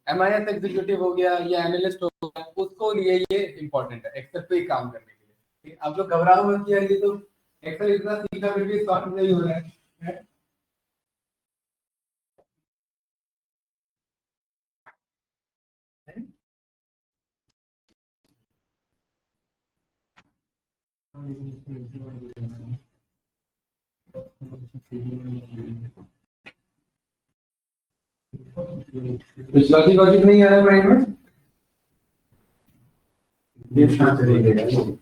एमआईएस एग्जीक्यूटिव हो गया या एनालिस्ट हो गया, उसको लिए ये इंपॉर्टेंट है, एक्सेल पे ही काम करने के लिए। ठीक है? आप लोग घबराओ मत कि यार ये तो एक्सेल इतना सीखा फिर भी सॉल्व नहीं हो रहा है। कुछ लॉजिक लॉजिक नहीं आ रहा है माइंड में, ये शांत रहेगा।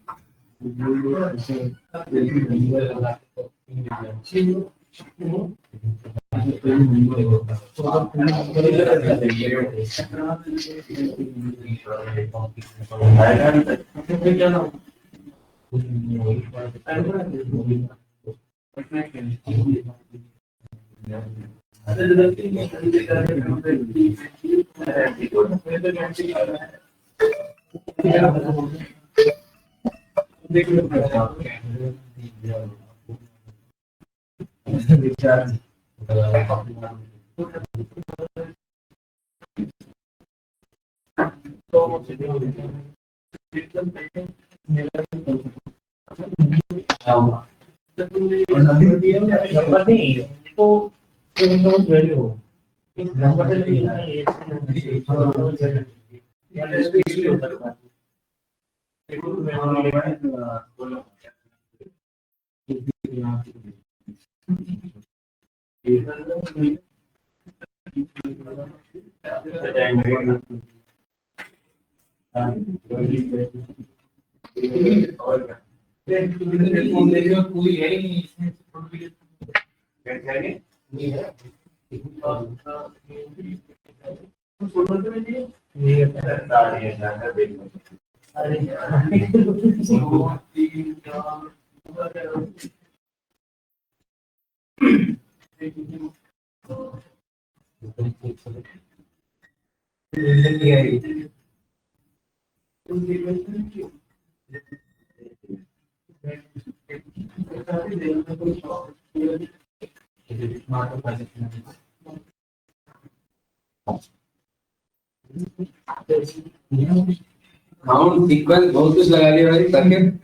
कोई है ही काउंट सीक्वेंस बहुत कुछ लगा लिया भाई सर्किट।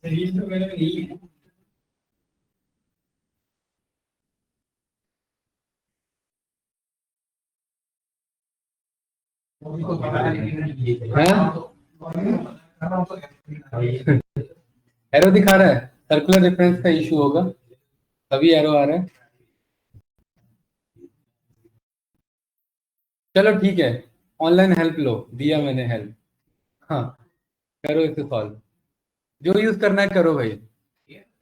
सीरीज तो मेरे में नहीं है। एरो दिखा रहा है, सर्कुलर रेफरेंस का इशू होगा तभी एरो आ रहा है। चलो ठीक है, ऑनलाइन हेल्प लो, दिया मैंने हेल्प। हाँ करो इसे सॉल्व, जो यूज करना है करो भाई,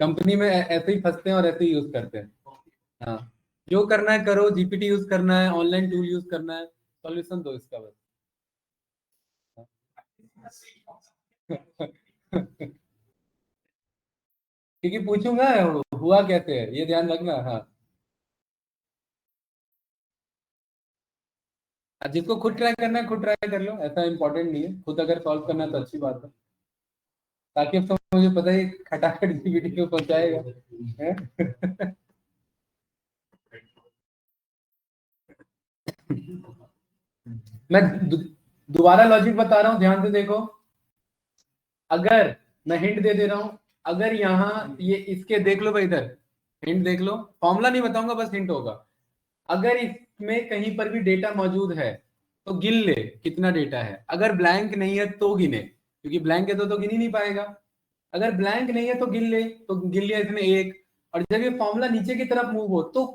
कंपनी में ऐसे ही फंसते हैं और ऐसे ही यूज करते हैं। हाँ जो करना है करो, जीपीटी यूज करना है, ऑनलाइन टूल यूज करना है, सॉल्यूशन दो इसका बस। क्योंकि पूछूंगा हुआ कैसे है, ये ध्यान रखना। हाँ जिसको खुद ट्राई करना है खुद ट्राई कर लो, ऐसा इंपॉर्टेंट नहीं है, खुद अगर सॉल्व करना है तो अच्छी बात है, ताकि अब तो मुझे पता है खटाखट जीपीटी को पहुंचाएगा। मैं दोबारा लॉजिक बता रहा हूँ, ध्यान से देखो। अगर मैं हिंट दे दे रहा हूं, अगर यहाँ ये इसके देख लो भाई, इधर हिंट देख लो, फॉर्मूला नहीं बताऊंगा बस हिंट होगा। अगर इसमें कहीं पर भी डेटा मौजूद है तो गिन ले कितना डेटा है, अगर ब्लैंक नहीं है तो गिने, क्योंकि ब्लैंक है तो गिन ही नहीं पाएगा। अगर ब्लैंक नहीं है तो गिन ले, तो गिन लिया इसने एक, और जब ये फॉर्मूला नीचे की तरफ मूव हो तो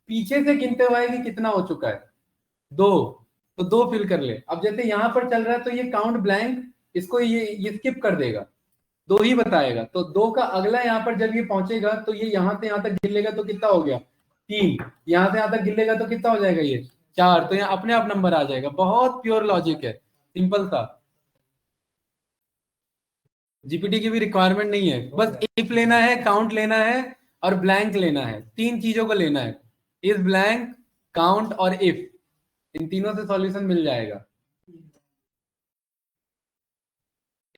पीछे से गिनते हुए कि कितना हो चुका है, 2, तो 2 फिल कर ले। अब जैसे यहाँ पर चल रहा है तो ये काउंट ब्लैंक, इसको ये स्किप कर देगा, 2 ही बताएगा, तो 2 का अगला यहाँ पर जब ये पहुंचेगा तो ये यहाँ से यहाँ तक गिन लेगा तो कितना हो गया 3, यहाँ से यहाँ तक गिन लेगा तो कितना हो जाएगा ये 4, तो यहाँ अपने आप नंबर आ जाएगा। बहुत प्योर लॉजिक है, सिंपल था। जीपीटी की भी रिक्वायरमेंट नहीं है, बस इफ लेना है, काउंट लेना है और ब्लैंक लेना है, 3 चीजों को लेना है, इफ, ब्लैंक, काउंट और इफ। इन तीनों से सॉल्यूशन मिल जाएगा।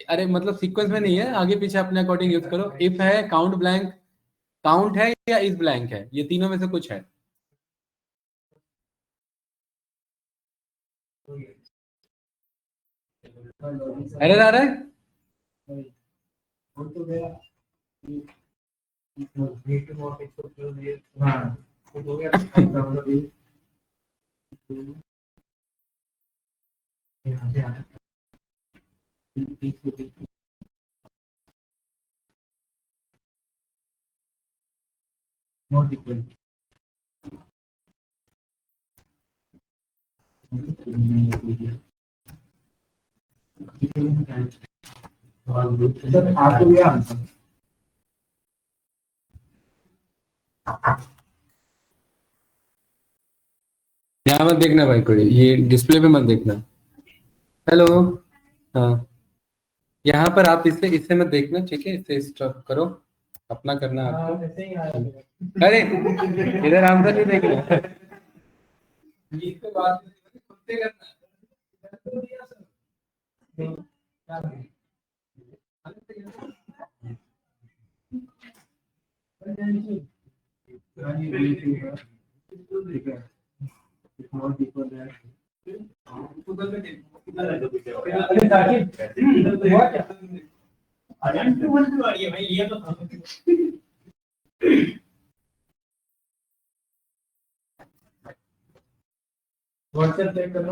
अरे मतलब सीक्वेंस में नहीं है, आगे पीछे अपने अकॉर्डिंग यूज करो। इफ है, काउंट ब्लैंक, काउंट है या इफ ब्लैंक है, ये तीनों में से कुछ है। एरर आ रहा है? यहाँ मत देखना भाई, कोई ये डिस्प्ले पे मत देखना। हेलो, हाँ, यहाँ पर आप इससे इससे मत देखना, ठीक है? इससे स्टॉप करो, अपना करना आपको। अरे इधर आंसर नहीं देखना, इसके बाद खुद से करना। व्हाट्सएप चेक करना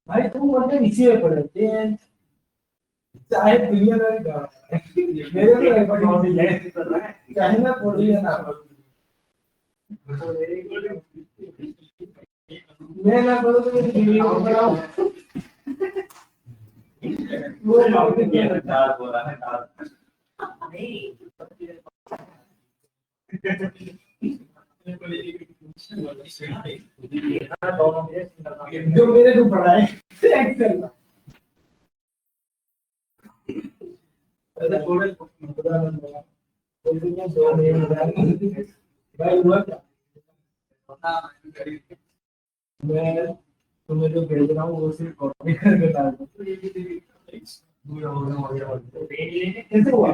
भाई, तुम बोलते नीचे में पड़े हैं, चाहे दुनिया का मेरे को रिकॉर्डिंग हो जाए, चाहे ना पढ़ लिया ना, मैं ना बोलो तो वीडियो बनाओ। वो बात क्या है, बोल रहा है नहीं जो मेरे को पढ़ा है एक्सेल में। ऐसा थोड़ा भाई हुआ क्या, मैं तुम्हें जो भेज रहा हूँ वो सिर्फ कॉपी करके डाल दो। कैसे हुआ?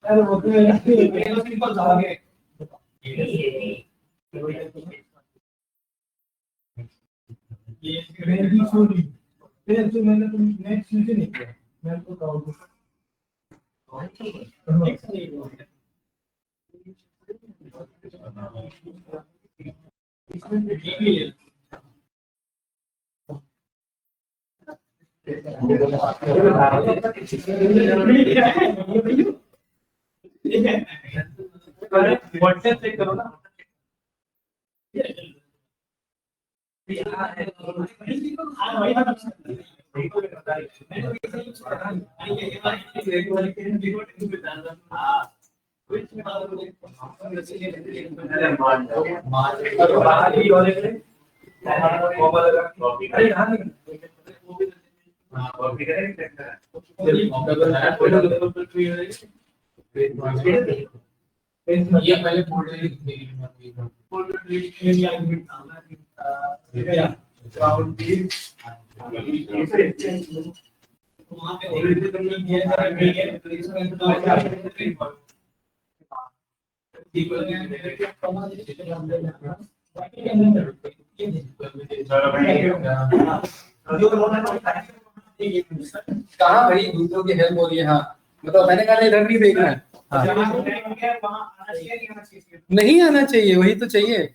अरे वो तो सिंपल था आगे। मैंने छोड़ी, फिर तो मैंने तुम नेक्स्ट चीज़ नहीं किया, मैं तो काउंट व्हाट्सएप चेक करो ना। ये पहले कहाँ भाई दूसरों की हेल्प हो रही है। हाँ मतलब मैंने कहा इधर नहीं देखना है। हाँ। नहीं आना चाहिए, वही तो चाहिए।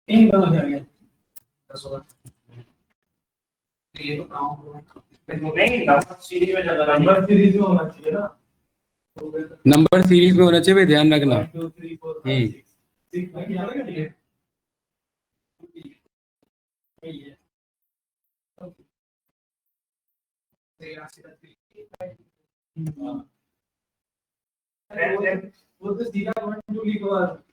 इन दोनों हो गया नंबर सीरीज में होना चाहिए, ध्यान रखना। वो तो सीधा 1 2 लिख और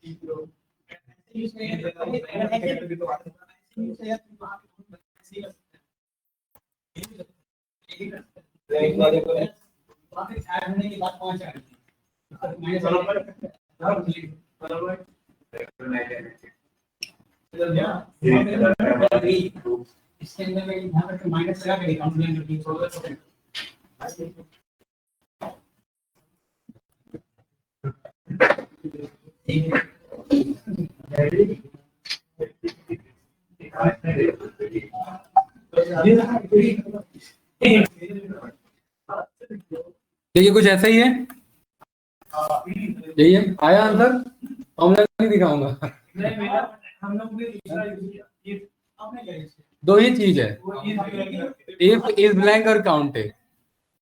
इसके अंदर में ध्यान रखें माइनस लगा के कंप्लेंट देखिए कुछ ऐसा ही है, यही है। आया आंसर? फॉर्मूला नहीं दिखाऊंगा। हम लोग ने दूसरा यूज किया, आपने क्या यूज किया? दो ही चीज है, इफ इज ब्लैंक और काउंट है।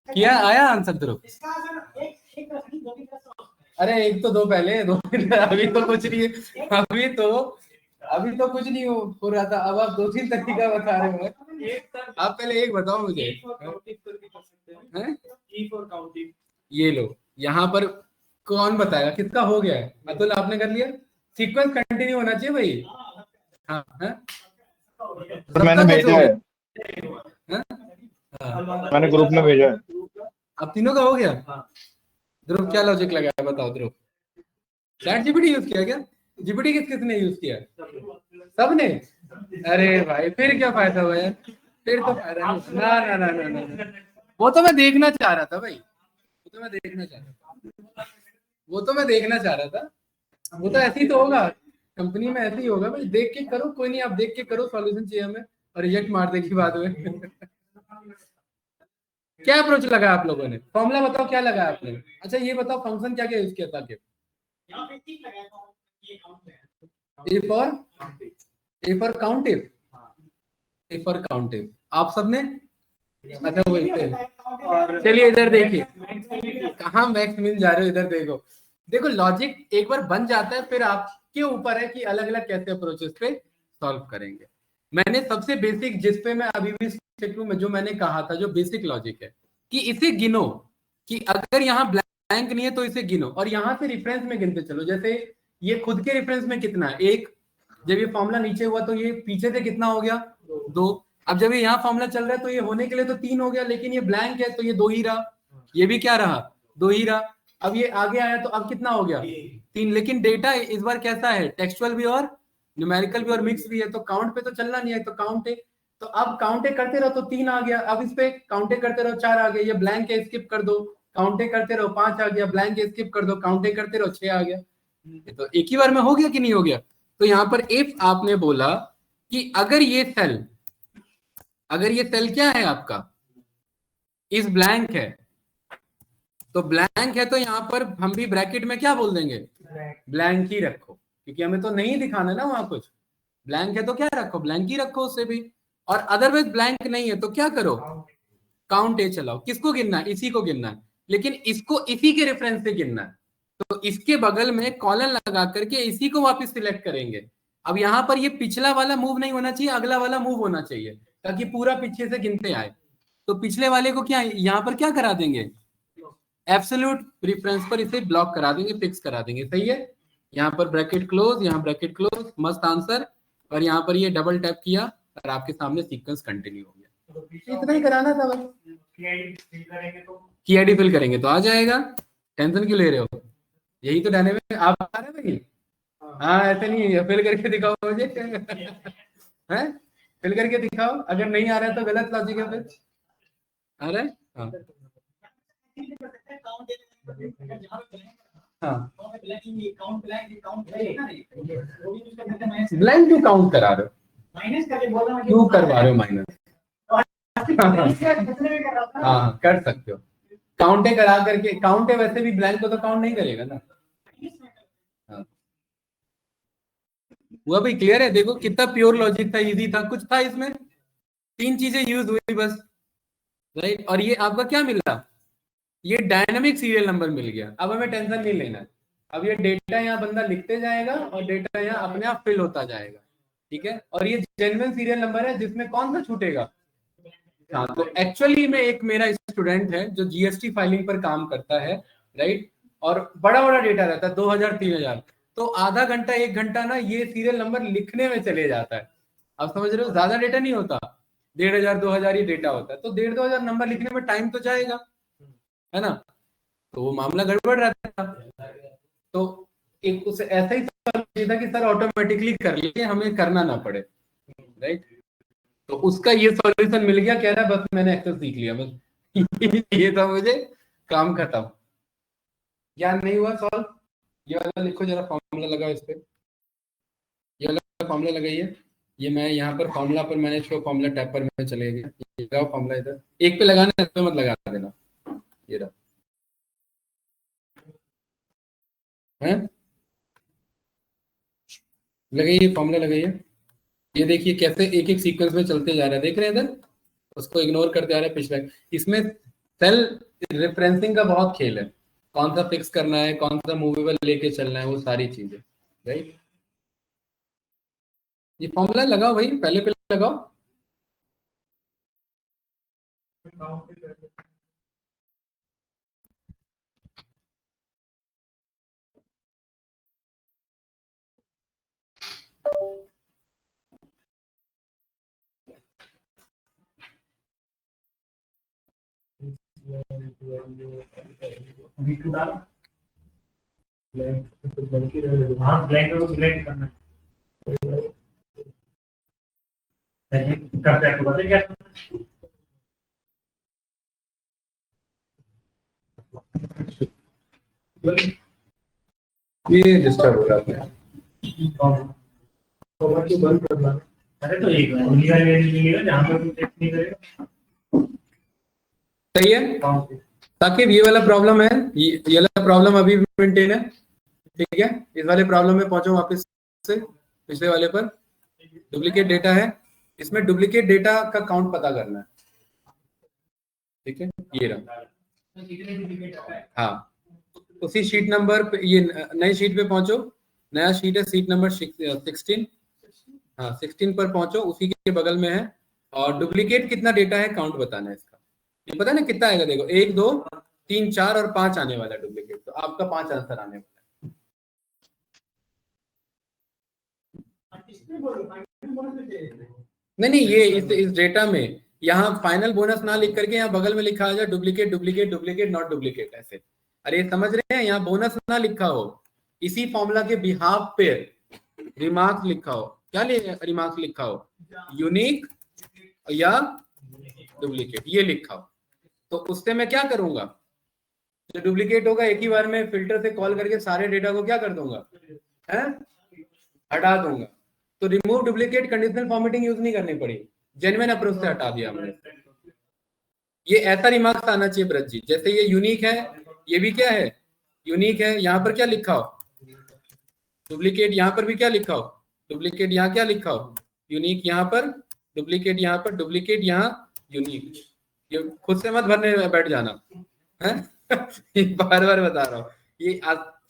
किया? आया आंसर ध्रुव? इसका आंसर एक तरफ नहीं, दो की तरफ से। अरे एक तो दो पहले, दो अभी तो कुछ नहीं है, अभी तो कुछ नहीं हो रहा था। अब आप दो तीन तरीका बता रहे हो। आप पहले एक बताओ मुझे। ये लो, यहाँ पर कौन बताएगा किसका हो गया है? अतुल आपने कर लिया। सीक्वेंस कंटिन्यू होना चाहिए भाई। हाँ मैंने भेजा है, मैंने ग्रुप में भेजा है। अब तीनों का हो गया। ध्रुव क्या लॉजिक लगाया बताओ ध्रुव? चैट जीपीटी यूज किया क्या? जीपीटी किसने यूज किया? सबने? अरे भाई फिर क्या फायदा हुआ यार? फिर तो फायदा नहीं। ना वो तो मैं देखना चाह रहा था भाई, वो तो मैं देखना चाह रहा था। वो तो ऐसे ही तो होगा, कंपनी में ऐसे ही होगा भाई। देख के करो, कोई नहीं, आप देख के करो। सॉल्यूशन चाहिए हमें और रिजेक्ट मार देगी बाद में। क्या अप्रोच लगा आप लोगों ने? फॉर्मूला बताओ क्या लगा आपने? अच्छा ये बताओ फंक्शन क्या क्या यूज किया था? यहां पे टिक लगाया था, ये काउंट है। ए फॉर काउंटिव, ए फॉर काउंटिव। आप सबने? अच्छा वो चलिए इधर देखिए, कहाँ मैक्स मिल जा रहे हो? इधर देखो लॉजिक एक बार बन जाता है, फिर आपके ऊपर है कि अलग अलग कैसे अप्रोचेस पे सॉल्व करेंगे। मैंने सबसे बेसिक, जिस पे मैं अभी भी स्टिक में, जो मैंने कहा था, जो बेसिक लॉजिक है कि इसे गिनो, कि अगर यहाँ ब्लैंक नहीं है तो इसे गिनो और यहाँ से रेफरेंस में गिनते चलो। जैसे ये खुद के रेफरेंस में कितना है? 1। जब ये फॉर्मूला नीचे हुआ तो ये पीछे से कितना हो गया? 2। अब जब ये यहाँ फॉर्मूला चल रहा है तो ये होने के लिए तो 3 हो गया, लेकिन ये ब्लैंक है तो ये 2 ही रहा। ये भी क्या रहा? 2 ही रहा। अब ये आगे आया तो अब कितना हो गया? 3। लेकिन डेटा इस बार कैसा है? टेक्सचुअल भी और न्यूमेरिकल भी और मिक्स भी है, तो काउंट पे तो चलना नहीं है, तो काउंट है। तो अब काउंटे करते रहो तो 3 आ गया। अब इस पे काउंटे करते रहो 4 आ गया। ये ब्लैंक है, स्किप कर दो। काउंटे करते रहो 5 आ गया। ब्लैंक है, स्किप कर दो। काउंटे करते रहो 6 आ गया। तो एक ही बार में हो गया कि नहीं हो गया? तो यहाँ पर इफ आपने बोला कि अगर ये सेल क्या है आपका? इस ब्लैंक है, तो ब्लैंक है तो यहाँ पर हम भी ब्रैकेट में क्या बोल देंगे? ब्लैंक ही रखो, क्योंकि हमें तो नहीं दिखाना ना वहां कुछ। ब्लैंक है तो क्या रखो? ब्लैंक ही रखो उसे भी। और अदरवाइज ब्लैंक नहीं है तो क्या करो? काउंट ए चलाओ। किसको गिनना है? इसी को गिनना है, लेकिन इसको इसी के रेफरेंस से गिनना है। तो इसके बगल में कॉलन लगा करके इसी को वापस सिलेक्ट करेंगे। अब यहाँ पर ये पिछला वाला मूव नहीं होना चाहिए, अगला वाला मूव होना चाहिए, ताकि पूरा पीछे से गिनते आए। तो पिछले वाले को क्या यहाँ पर क्या करा देंगे? एब्सोल्यूट प्रेफरेंस पर इसे ब्लॉक करा देंगे, फिक्स करा देंगे। सही है? यहाँ पर ब्रैकेट क्लोज, यहाँ ब्रैकेट क्लोज, मस्त आंसर। और यहाँ पर ये डबल टैप किया और आपके सामने सीक्वेंस कंटिन्यू हो गया। इतना ही कराना था बस। की आईडी फिल करेंगे तो आ जाएगा। टेंशन क्यों ले रहे हो? यही तो डायनेमिक में आप आ रहे भाई। हाँ ऐसे नहीं, फिल करके दिखाओ मुझे। हैं? फिल करके दिखाओ। अगर नहीं आ रहा है तो गलत लॉजिक है फिर। आ रहा है? हाँ ब्लैंक क्यों काउंट करा रहे हो? माइनस करके बोल रहा हूं, क्यों करवा रहे हो माइनस? हाँ कर सकते हो, काउंटे करा करके, काउंटे वैसे भी ब्लैंक को तो काउंट नहीं करेगा ना। हाँ हुआ भाई, क्लियर है? देखो कितना प्योर लॉजिक था, इजी था, कुछ था इसमें, तीन चीजें यूज हुई बस, राइट। और ये आपका क्या मिला, ये डायनामिक सीरियल नंबर मिल गया। अब हमें टेंशन नहीं लेना है, अब ये डेटा यहाँ बंदा लिखते जाएगा और डेटा यहाँ अपने आप फिल होता जाएगा, ठीक है। और ये जेन्युइन सीरियल नंबर है जिसमें कौन सा छूटेगा। हाँ तो एक्चुअली में एक मेरा स्टूडेंट है जो जीएसटी फाइलिंग पर काम करता है, राइट, और बड़ा बड़ा डेटा रहता है 2000-3000, तो आधा घंटा 1 घंटा ना ये सीरियल नंबर लिखने में चले जाता है। आप समझ रहे हो, ज्यादा डेटा नहीं होता, 1500-2000 ही डेटा होता है, तो 1500-2000 नंबर लिखने में टाइम तो जाएगा, है ना। तो वो मामला गड़बड़ रहता था, तो एक उसे ऐसा ही सवाल था कि सर ऑटोमेटिकली कर लीजिए, हमें करना ना पड़े, राइट। तो उसका ये सॉल्यूशन मिल गया, कह रहा है बस मैंने एक्सेल सीख लिया बस ये था मुझे, काम खत्म। याद नहीं हुआ सॉल्व, ये वाला लिखो जरा, फॉर्मूला लगाओ इस पे, ये वाला फॉर्मूला लगाइए। ये मैं यहाँ पर फॉर्मूला पर मैनेज को फॉर्मूला टैब पर मैं चले गया, लगाओ फॉर्मूला इधर, एक पे लगाना है, इस पे मत लगा देना, ये रहा है, लगाइए फॉर्मूला लगाइए। ये देखिए कैसे एक एक सीक्वेंस में चलते जा रहा है, देख रहे हैं इधर, उसको इग्नोर करते आ रहे हैं पिछले। इसमें सेल रेफरेंसिंग का बहुत खेल है, कौन सा फिक्स करना है, कौन सा मूवेबल लेके चलना है, वो सारी चीजें, राइट। ये फॉर्मूला लगाओ भाई, पहले पे लगाओ। हाँ ब्लैंक को सिलेक्ट करना करते हैं, बताइए क्या ये डिस्टर्ब हो रहा है, बंद करना। अरे तो एक उन्हीं का मिलेगा जहाँ पर तुम टेस्ट नहीं करेगा, सही है। ताकि ये वाला प्रॉब्लम है, ये वाला प्रॉब्लम अभी भी मेंटेन है, ठीक है। इस वाले प्रॉब्लम में पहुंचो वापस से, पिछले वाले पर डुप्लीकेट डेटा है, इसमें डुप्लीकेट डेटा का काउंट पता करना है, ठीक है। ये रहा, हाँ उसी शीट नंबर पे, ये नई शीट पे पहुंचो, नया शीट है, सीट नंबर 16, हाँ 16 पर पहुंचो, उसी के बगल में है, और डुप्लीकेट कितना डेटा है काउंट बताना है इसका। ये पता ना कितना आएगा, देखो 1 2 3 4 और 5 आने वाला डुप्लीकेट, तो आपका 5 आंसर आने वाला है। नहीं ये इस डेटा में यहाँ फाइनल बोनस ना लिख करके यहाँ बगल में लिखा आ जाए duplicate duplicate duplicate not duplicate, ऐसे। अरे समझ रहे हैं, यहाँ बोनस ना लिखा हो, इसी फॉर्मूला के बिहाफ पे रिमार्क्स लिखा हो, क्या रिमार्क्स लिखा हो, यूनिक या डुप्लीकेट, ये लिखा हो। तो उससे मैं क्या करूंगा, जो डुप्लीकेट होगा एक ही बार में फिल्टर से कॉल करके सारे डेटा को क्या कर दूंगा, है हटा दूंगा। तो remove duplicate conditional formatting use नहीं करनी पड़ी, जेन्युइन अप्रोच से हटा दिया हमने। ये ऐसा रिमार्क्स आना चाहिए ब्रज जी, जैसे ये यूनिक है, ये भी क्या है यूनिक है, यहाँ पर क्या लिखा हो डुप्लीकेट, यहाँ पर भी क्या लिखा हो डुप्लीकेट, यहाँ क्या लिखा हो यूनिक, यहाँ पर डुप्लीकेट, यहाँ पर डुप्लीकेट, यहाँ यूनिक। ये खुद से मत भरने बैठ जाना है बार बार बता रहा हूँ, ये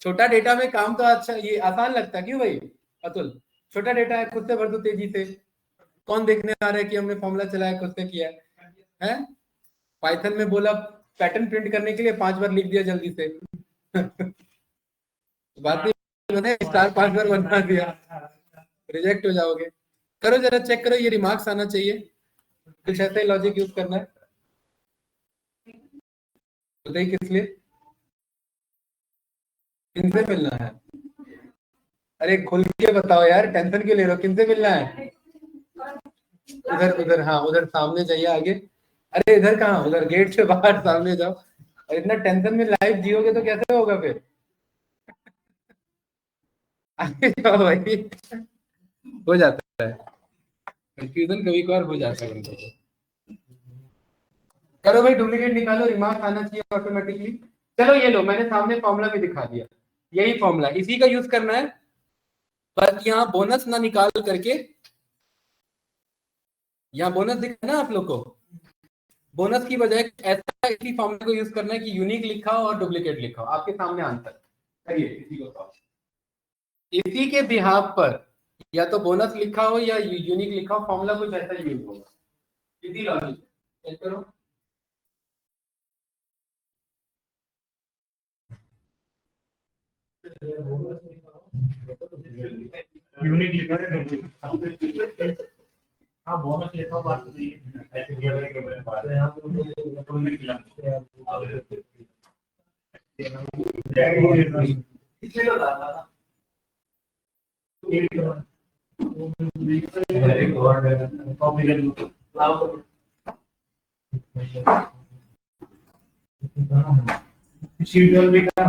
छोटा डेटा में काम तो अच्छा, ये आसान लगता है, क्यों भाई अतुल, छोटा डेटा है, खुद से भर दो तेजी से, कौन देखने आ रहा है कि हमने फॉर्मूला चलाया, खुद से किया है। पाइथन में बोला पैटर्न प्रिंट करने के लिए 5 बार लिख दिया जल्दी से बात नहीं, स्टार 5 बार बना दिया, रिजेक्ट हो जाओगे। करो जरा चेक करो, ये रिमार्क्स आना चाहिए, कुछ ऐसा ही लॉजिक यूज करना है, बताइए किस लिए, किनसे मिलना है, अरे खुल के बताओ यार, टेंशन क्यों ले रहे हो, किनसे मिलना है, उधर उधर, हाँ उधर सामने जाइए आगे, अरे इधर कहाँ, उधर गेट से बाहर सामने जाओ, और इतना टेंशन में लाइफ जियोगे तो कैसे होगा फिर आगे जाओ भाई, हो जाता है कंफ्यूजन, कभी कभार हो जाता है। करो भाई, डुप्लीकेट निकालो, रिमार्क आना चाहिए ऑटोमेटिकली। चलो ये लो, मैंने सामने फॉर्मूला भी दिखा दिया, यही फॉर्मूला, इसी का यूज करना है। बस यहाँ बोनस ना निकाल करके, यहाँ बोनस दिखा ना आप लोग को, बोनस की बजाय ऐसा इसी फॉर्मूला को यूज करना है कि यूनिक लिखा हो और डुप्लीकेट लिखा हो, आपके सामने आंसर। करिए इसी को, इसी के बिहाफ पर या तो बोनस लिखा हो या यूनिक लिखा हो, फॉर्मूला कुछ ऐसा यूज होगा, इसी लॉजिक। चेक करो, यूनिक लिखा है। हाँ बोनस लिखा बात नहीं ऐसे शेड्यूल भी का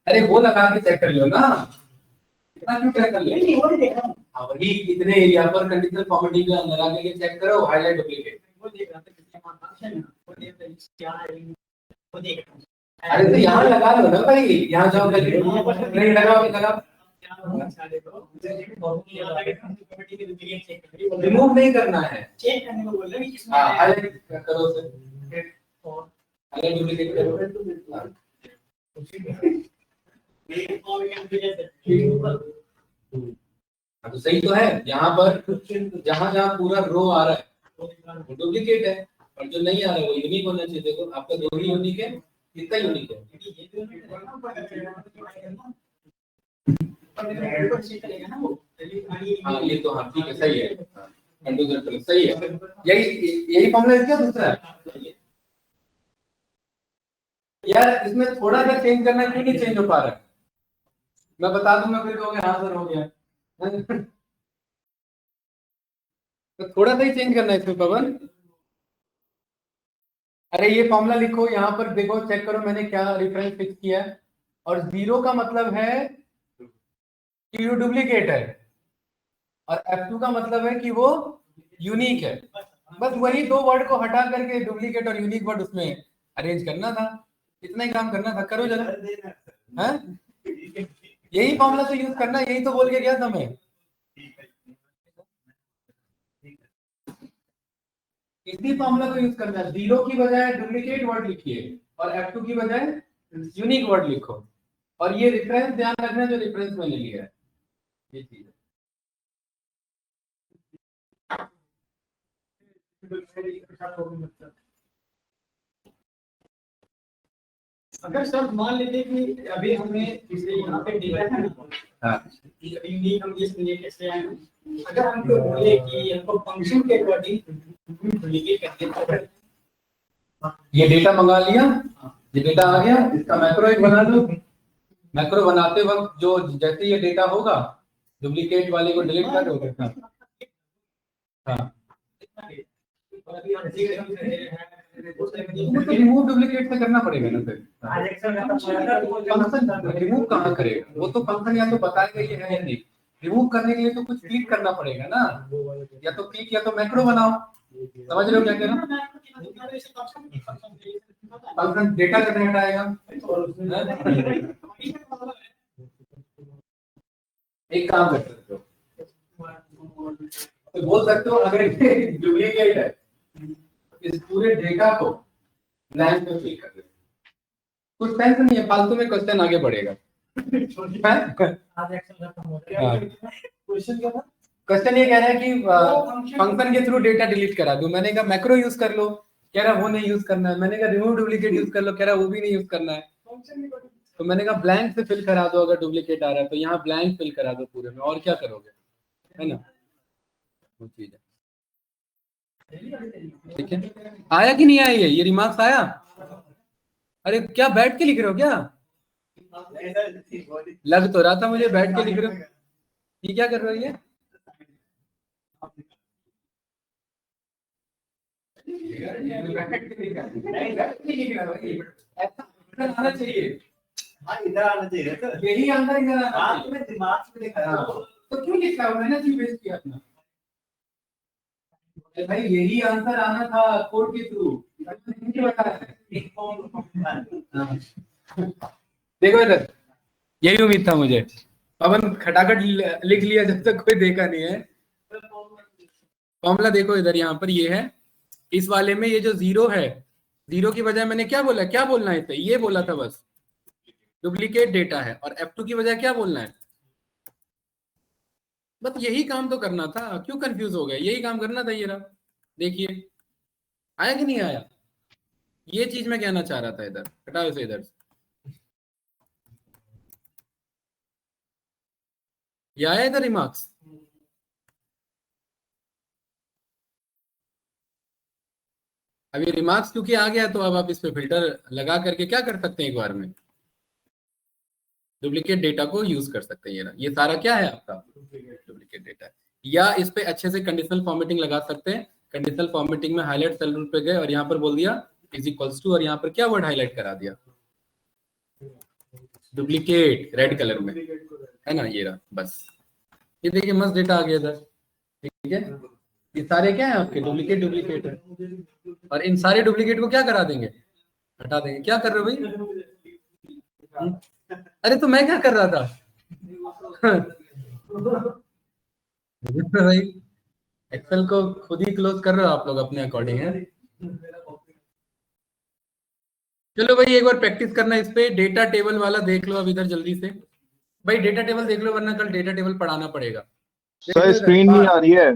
अरे वो लगा के चेक कर लो ना, इतना क्यों चेक कर ले? हाँ वही, इतने एरिया पर कंडीशनल फॉर्मेटिंग लगा के चेक करो, हाईलाइट डुप्लीकेट। अरे तो यहाँ लगा लो ना भाई, यहाँ जाओ नहीं लगाओ, लगाओ, रिमूव नहीं करना है, चेक करने को बोल रहे हैं, हाँ हाईलाइट करो उसे, हाईलाइट डुप्लीकेट करो। तो सही तो है, यहाँ पर जहाँ जहाँ पूरा रो आ रहा है वो डुप्लीकेट है, और जो नहीं आ रहा है वो यूनिक होना चाहिए। देखो आपका दो ही यूनिक है, कितना यूनिक है? हाँ ये तो, हाँ ठीक है, सही है, सही है, यही फॉर्मूला है क्या दूसरा है? यार इसमें थोड़ा सा चेंज करना, क्यों नहीं चेंज हो पा रहा है? मैं बता दूंगा फिर कहोगे हाँ सर हो गया। तो थोड़ा सा ही चेंज करना है इसमें पवन। अरे ये फॉर्मूला लिखो, यहाँ पर देखो, चेक करो मैंने क्या रेफरेंस फिक्स किया है, और जीरो का मतलब है कि वो डुप्लीकेट है, और F2 का मतलब है कि वो यूनिक है। बस वही दो वर्ड को हटा करके डुप्लीकेट और यूनिक वर्ड उसमें अरेंज करना था, इतना ही काम करना था। करो जरा, हैं? यही फॉर्मूला तो यूज करना, यही तो बोल के गया था मैं। इसी फॉर्मूला को यूज करना है, जीरो की बजाय डुप्लीकेट वर्ड लिखिए और F2 की बजाय यूनिक वर्ड लिखो, और ये रेफरेंस ध्यान रखना जो रेफरेंस मैंने लिया है, ये चीज है। अगर सर मान लेते कि अभी हमें जैसे यहाँ पे डेटा है ना, हाँ यूनिक हम जिस डेटा से आए हैं, अगर हमको बोले कि हमको फंक्शन के अकॉर्डिंग डुप्लीकेट करते हैं, ये डेटा मंगा लिया, ये डेटा आ गया, इसका मैक्रो एक बना दो। मैक्रो बनाते वक्त जो जैसे ये डेटा होगा, डुप्लीकेट वाले को डिलीट कर दोगे। हाँ हाँ, रिमूव डुप्लीकेट से करना पड़ेगा ना फिर। फंक्शन रिमूव कहाँ करेगा वो, तो फंक्शन या तो बताएगा ये है या नहीं। रिमूव करने के लिए तो कुछ क्लिक करना पड़ेगा ना, या तो क्लिक या तो मैक्रो बनाओ। समझ रहे हो क्या कह रहा हूँ? फंक्शन डेटा कैसे हटाएगा? एक काम कर सकते हो, तो बोल सकते हो अगर ये डुप्लीकेट है, इस पूरे डेटा को ब्लैंक में फिल कर दो। कुछ सेंस नहीं है, फालतू में क्वेश्चन आगे बढ़ेगा। क्वेश्चन ये कह रहा है कि फंक्शन के थ्रू डेटा डिलीट करा दूं। मैंने कहा मैक्रो यूज कर लो, कह रहा वो नहीं यूज करना है। मैंने कहा रिमूव डुप्लीकेट यूज कर लो, कह रहा वो भी नहीं यूज करना है। तो मैंने कहा ब्लैंक से फिल करा दो, अगर डुप्लीकेट आ रहा है तो यहाँ ब्लैंक फिल करा दो पूरे में, और क्या करोगे, है ना, वो चीज है। ठीक है, आया कि नहीं आया ये रिमार्क्स आया? अरे क्या बैठ के लिख रहे हो क्या? लग तो रहा था मुझे बैठ के लिख रहे हो। ये क्या कर रही है? आना चाहिए, इधर आना चाहिए, यही अंदर इधर आना हाँ, चाहिए। तुम्हें दिमाग से लिखा है वो। तो क्यों लिखा है? मैंने क्यों वेस्ट किया अपना? भाई यही आंसर आना था कोड के थ्रू, देखो इधर, यही उम्मीद था मुझे। पवन खटाखट लिख लिया जब तक कोई देखा नहीं है। फॉर्मूला देखो इधर, यहाँ पर ये है, इस वाले में ये जो जीरो है, जीरो की बजाय मैंने क्या बोला, क्या बोलना है इसे, ये बोला था बस डुप्लीकेट डेटा है, और F2 की बजाय क्या बोलना है, बस यही काम तो करना था। क्यों कंफ्यूज हो गए? यही काम करना था। ये रहा, देखिए आया कि नहीं आया? ये चीज मैं कहना चाह रहा था। इधर हटाओ इसे, इधर ये आया इधर रिमार्क्स। अब ये रिमार्क्स क्योंकि आ गया, तो अब आप इस पे फिल्टर लगा करके क्या कर सकते हैं, एक बार में डुप्लीकेट डेटा को यूज कर सकते हैं। ये ना, ये सारा क्या है आपका डुप्लीकेट डेटा है। या इस पे अच्छे से कंडीशनल फॉर्मेटिंग लगा सकते हैं। कंडीशनल फॉर्मेटिंग में हाईलाइट सेल रूल पे गए और यहाँ पर बोल दिया इज इक्वल्स टू, और यहाँ पर क्या वर्ड हाईलाइट करा दिया, डुप्लीकेट, रेड कलर में है ना, ये रहा बस। ये देखिए मस्त डेटा आ गया इधर, ठीक है। ये सारे क्या है आपके डुप्लीकेट, डुप्लीकेट है, और इन सारे डुप्लीकेट को क्या करा देंगे, हटा देंगे। क्या कर रहे हो भाई? अरे तो मैं क्या कर रहा था? भाई एक्सेल को खुद ही क्लोज कर रहे हो आप लोग अपने अकॉर्डिंग है। चलो भाई एक बार प्रैक्टिस करना इस पे। डेटा टेबल वाला देख लो अब इधर जल्दी से भाई, डेटा टेबल देख लो, वरना कल डेटा टेबल पढ़ाना पड़ेगा। सर स्क्रीन नहीं आ रही है।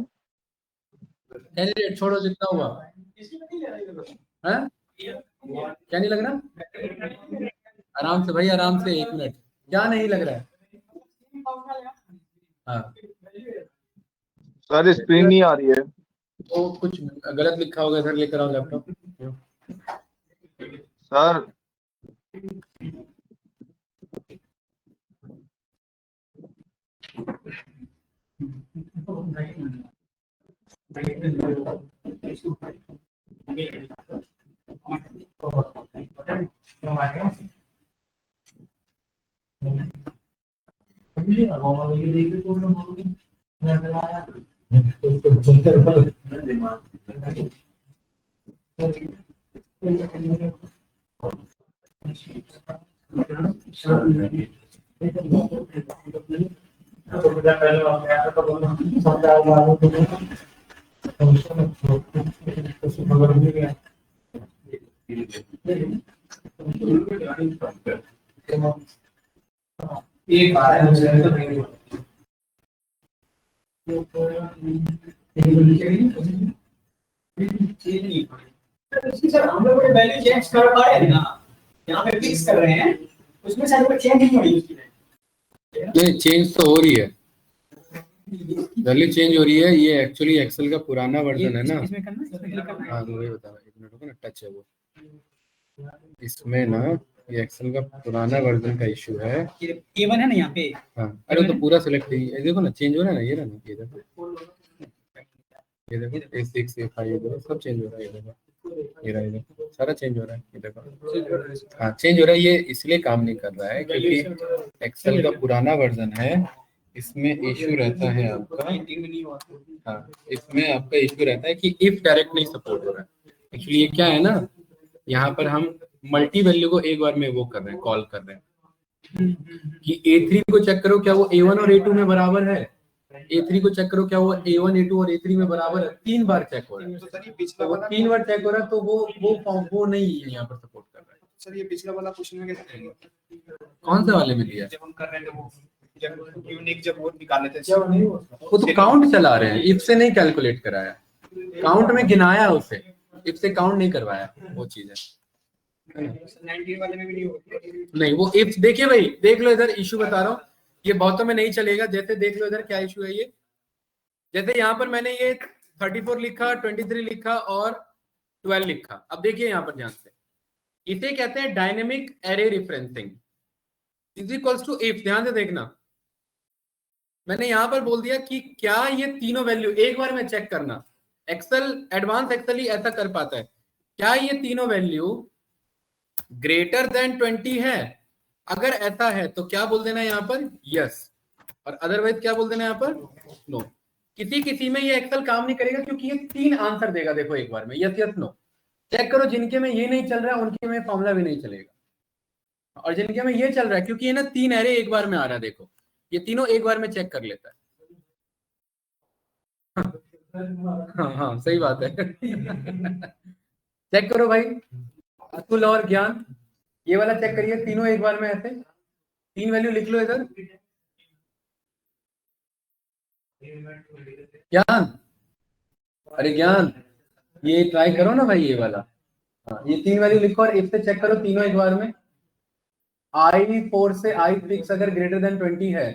कैंडिडेट छोड़ो, जितना हुआ है, क्या नहीं लग रहा? आराम से भाई, आराम से, 1 मिनट। क्या नहीं लग रहा है? हाँ सर स्क्रीन नहीं आ रही है। तो कुछ गलत लिखा होगा, इधर लेकर आओ लैपटॉप। सर सर हम लोग वैल्यू चेंज कर पा रहे हैं ना, यहाँ पे फिक्स कर रहे हैं, उसमें शायद कोई चेंज नहीं हो रही उसकी। नहीं, चेंज तो हो रही है, वैल्यू चेंज हो रही है। ये एक्चुअली एक्सेल का पुराना वर्जन है ना। हाँ वही बता रहा, 1 मिनट रुको ना, टच है वो इसमें ना। ये एक्सेल का पुराना वर्जन का इशू है। A1 है ना यहाँ पे। हाँ अरे तो पूरा सिलेक्ट है, देखो ना चेंज हो रहा है ना, ये ना, ये देखो, ये देखो A6 A5 ये देखो सब चेंज हो रहा है। ये देखो ये रहा, ये देखो सारा चेंज हो रहा है। ये देखो हाँ चेंज हो रहा है। ये इसलिए काम नहीं कर रहा है क्योंकि एक्सेल का पुराना वर्जन है, इसमें इशू रहता है आपका। हाँ इसमें आपका इशू रहता है कि इफ डायरेक्ट नहीं सपोर्ट हो रहा है। एक्चुअली ये क्या है ना, यहाँ पर हम मल्टी वैल्यू को एक बार में वो कर रहे हैं, कॉल कर रहे हैं कि A3 को चेक करो क्या वो A1 और A2 में बराबर है, A3 को चेक करो क्या वो A1 A2 और A3 में बराबर है। 3 बार चेक हो रहा है, तो वो 3 बार चेक हो रहा है, तो वो नहीं है यहाँ पर सपोर्ट कर रहा है। सर ये पिछला वाला क्वेश्चन में कैसे करेंगे? कौन से वाले में दिया? जब हम कर रहे थे वो जब यूनिक जब वो निकाल लेते थे, वो तो काउंट चला रहे हैं, इफ से नहीं कैलकुलेट कराया, काउंट में गिनाया उसे, इफ से काउंट नहीं करवाया। वो चीज है 19 वाले में भी नहीं होता। नहीं, वो इफ देखिए भाई, देख लो इधर इशू बता रहा हूँ, ये बहुतों में नहीं चलेगा। जैसे देख लो इधर क्या इशू है ये, जैसे यहाँ पर मैंने ये 34 लिखा, 23 लिखा और 12 लिखा। अब देखिए यहाँ पर ध्यान से, इसे कहते हैं dynamic array referencing is equals to if. ध्यान से देखना, मैंने यहां पर बोल दिया कि क्या ये तीनों वैल्यू, एक बार में चेक करना, एक्सेल, एडवांस एक्सेल ही ऐसा कर पाता है, क्या ये तीनों वैल्यू ग्रेटर देन 20 है? अगर ऐसा है तो क्या बोल देना यहाँ पर यस, और अदरवाइज क्या बोल देना यहाँ पर नो। किसी किसी में ये एक्सेल काम नहीं करेगा क्योंकि ये 3 आंसर देगा, देखो एक बार में यस यस नो। चेक करो, जिनके में ये नहीं चल रहा है उनके में फॉर्मूला भी नहीं चलेगा, और जिनके में ये चल रहा है, क्योंकि ये ना 3 एरे एक बार में आ रहा है, देखो ये तीनों एक बार में चेक कर लेता है। हाँ हाँ सही बात है। चेक करो भाई, अतुल और ज्ञान, ये वाला चेक करिए, तीनों एक बार में ऐसे 3 वैल्यू लिख लो इधर। ज्ञान, अरे ज्ञान ये ट्राई करो ना भाई, ये वाला, हाँ ये 3 वैल्यू लिखो और इससे चेक करो तीनों एक बार में। I4 से I6 अगर ग्रेटर देन 20 है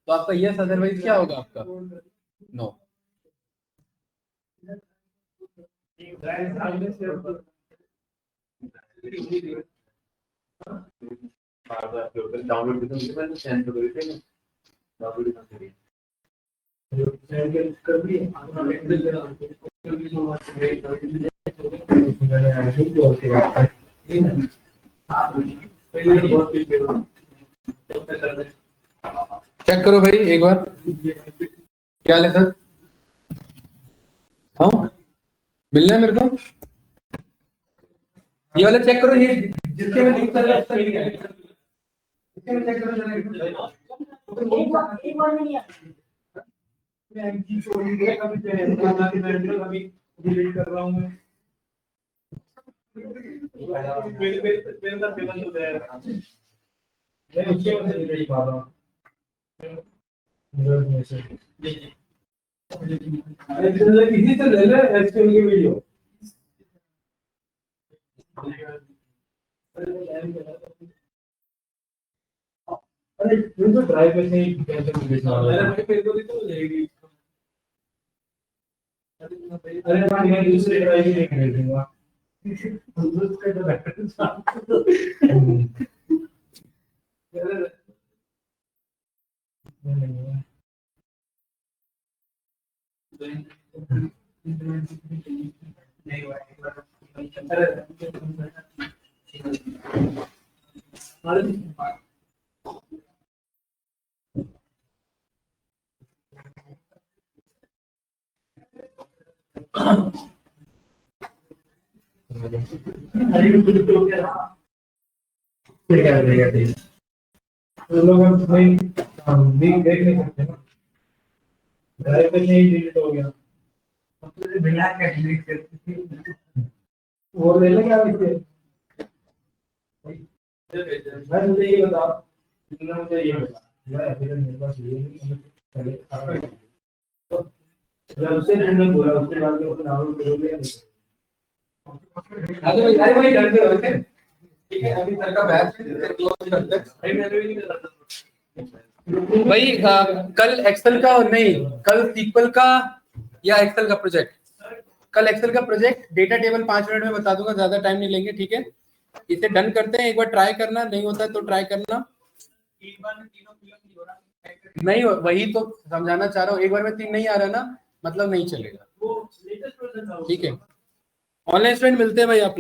तो आपका यस, अदरवाइज क्या होगा आपका नो। चेक करो भाई एक बार, क्या ले सर, हाँ मिलना है मेरे को, ये वाला चेक करो, ये जिसके में लिख रहा है उसका लिख है, इसके में चेक करो जरा। एक बार में नहीं आता, मैं एमजी छोड़ दिया, कभी डिलीट कर रहा हूं मैं, मेरे अंदर पेमेंट हो जाएगा, मैं उसके में से नहीं पा रहा हूं। इसी से ले ले एक्सप्लेन की वीडियो। अरे तो ड्राइव पे से ही कैसे मेरे को भी तो जाएगी। अरे मैं दूसरे ड्राइव ही नहीं दूंगा, दूसरे तो देख नहीं सकते ना, ड्राइव पे नहीं डिलीट हो गया, बिना क्या डिलीट करते वो ले लेंगे आप इसे। मैं मुझे ये बता, मुझे ये बता, मेरे पास ये उससे मैंने बोला, उसके बाद में डाउनलोड करोगे। अरे भाई करते हो ठीक है, अभी सर का बैच क्लोज करते हैं भाई। कल एक्सेल का नहीं, कल सीक्वल का या एक्सेल का प्रोजेक्ट, कल एक्सेल का प्रोजेक्ट डेटा टेबल 5 मिनट में बता दूंगा, ज्यादा टाइम नहीं लेंगे, ठीक है। इसे डन करते हैं, एक बार ट्राई करना, नहीं होता है तो ट्राई करना, एक बार में तीनों नहीं हो रहा, नहीं वही तो समझाना चाह रहा हूँ, एक बार में 3 नहीं आ रहा ना, मतलब नहीं चलेगा, ठीक है। ऑनलाइन स्टूडेंट मिलते हैं भाई आप लोग।